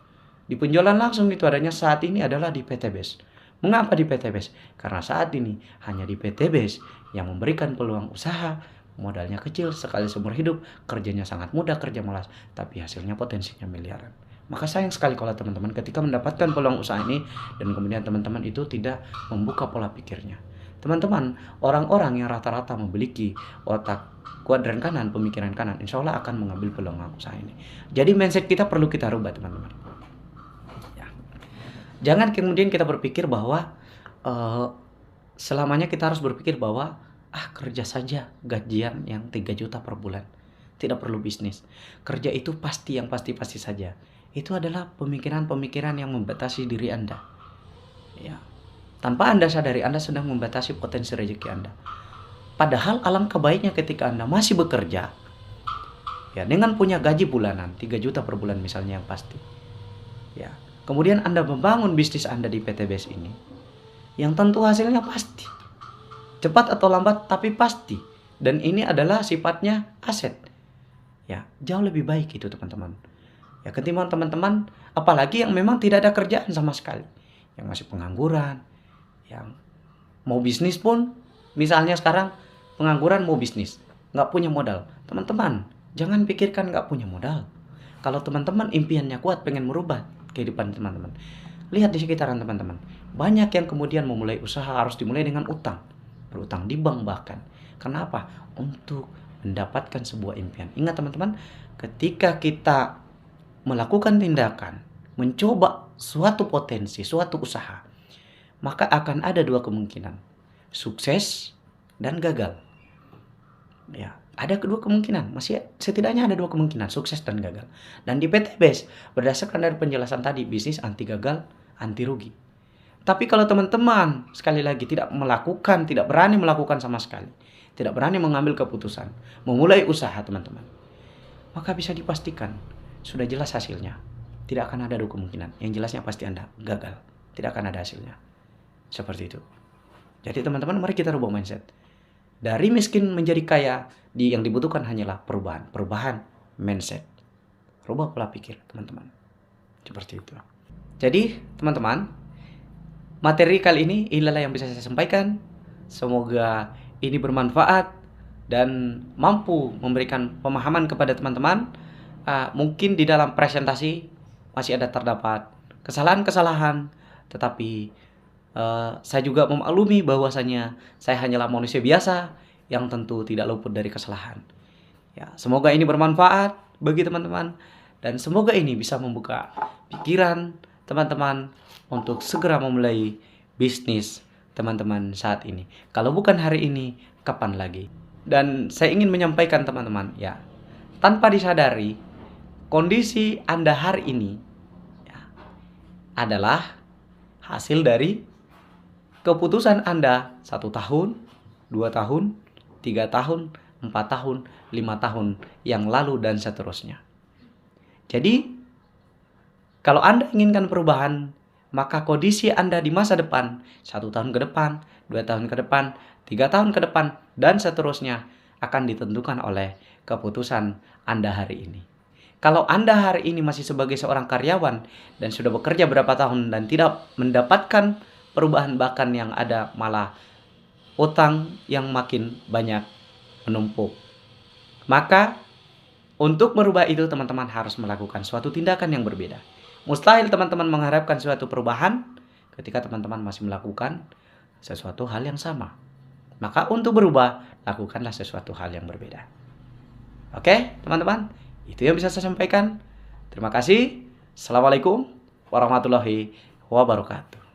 Di penjualan langsung itu adanya saat ini adalah di PTBS. Mengapa di PTBS? Karena saat ini hanya di PTBS yang memberikan peluang usaha, modalnya kecil, sekali seumur hidup, kerjanya sangat mudah, kerja malas, tapi hasilnya potensinya miliaran. Maka sayang sekali kalau teman-teman ketika mendapatkan peluang usaha ini dan kemudian teman-teman itu tidak membuka pola pikirnya. Teman-teman, orang-orang yang rata-rata memiliki otak kuadran kanan, pemikiran kanan, insya Allah akan mengambil peluang usaha ini. Jadi mindset kita perlu kita rubah teman-teman. Ya. Jangan kemudian kita berpikir bahwa selamanya kita harus berpikir bahwa kerja saja gajian yang 3 juta per bulan. Tidak perlu bisnis. Kerja itu pasti yang pasti-pasti saja. Itu adalah pemikiran-pemikiran yang membatasi diri Anda. Ya. Tanpa Anda sadari, Anda sedang membatasi potensi rezeki Anda. Padahal alangkah baiknya ketika Anda masih bekerja, ya, dengan punya gaji bulanan 3 juta per bulan misalnya yang pasti. Ya. Kemudian Anda membangun bisnis Anda di PTBS ini, yang tentu hasilnya pasti. Cepat atau lambat tapi pasti. Dan ini adalah sifatnya aset. Ya, jauh lebih baik itu teman-teman. Ya, ketimbang teman-teman, apalagi yang memang tidak ada kerjaan sama sekali, yang masih pengangguran, yang mau bisnis pun, misalnya sekarang pengangguran mau bisnis, nggak punya modal. Teman-teman, jangan pikirkan nggak punya modal. Kalau teman-teman impiannya kuat, pengen merubah kehidupan teman-teman, lihat di sekitaran teman-teman. Banyak yang kemudian memulai usaha harus dimulai dengan utang, berutang di bank bahkan. Kenapa? Untuk mendapatkan sebuah impian. Ingat teman-teman, ketika kita melakukan tindakan, mencoba suatu potensi, suatu usaha, maka akan ada 2 kemungkinan, sukses dan gagal. Ya, ada kedua kemungkinan, masih setidaknya ada 2 kemungkinan, sukses dan gagal. Dan di PTBS, berdasarkan dari penjelasan tadi, bisnis anti gagal, anti rugi. Tapi kalau teman-teman sekali lagi tidak melakukan, tidak berani melakukan sama sekali, tidak berani mengambil keputusan, memulai usaha teman-teman, maka bisa dipastikan sudah jelas hasilnya. Tidak akan ada 2 kemungkinan. Yang jelasnya pasti Anda gagal. Tidak akan ada hasilnya. Seperti itu. Jadi teman-teman, mari kita rubah mindset. Dari miskin menjadi kaya, yang dibutuhkan hanyalah perubahan. Perubahan mindset. Rubah pola pikir teman-teman. Seperti itu. Jadi teman-teman, materi kali ini inilah yang bisa saya sampaikan. Semoga ini bermanfaat dan mampu memberikan pemahaman kepada teman-teman. Mungkin di dalam presentasi masih ada terdapat kesalahan-kesalahan, tetapi saya juga memaklumi bahwasanya saya hanyalah manusia biasa yang tentu tidak luput dari kesalahan. Ya, semoga ini bermanfaat bagi teman-teman dan semoga ini bisa membuka pikiran teman-teman untuk segera memulai bisnis teman-teman saat ini. Kalau bukan hari ini, kapan lagi? Dan saya ingin menyampaikan teman-teman, ya, tanpa disadari, kondisi Anda hari ini ya, adalah hasil dari keputusan Anda 1 tahun, 2 tahun, 3 tahun, 4 4 tahun, 5 tahun yang lalu, dan seterusnya. Jadi, kalau Anda inginkan perubahan, maka kondisi Anda di masa depan, 1 tahun ke depan, 2 tahun ke depan, 3 tahun ke depan, dan seterusnya akan ditentukan oleh keputusan Anda hari ini. Kalau Anda hari ini masih sebagai seorang karyawan dan sudah bekerja berapa tahun dan tidak mendapatkan perubahan, bahkan yang ada malah utang yang makin banyak menumpuk, maka untuk merubah itu teman-teman harus melakukan suatu tindakan yang berbeda. Mustahil teman-teman mengharapkan suatu perubahan ketika teman-teman masih melakukan sesuatu hal yang sama. Maka untuk berubah, lakukanlah sesuatu hal yang berbeda. Oke, teman-teman? Itu yang bisa saya sampaikan. Terima kasih. Assalamualaikum warahmatullahi wabarakatuh.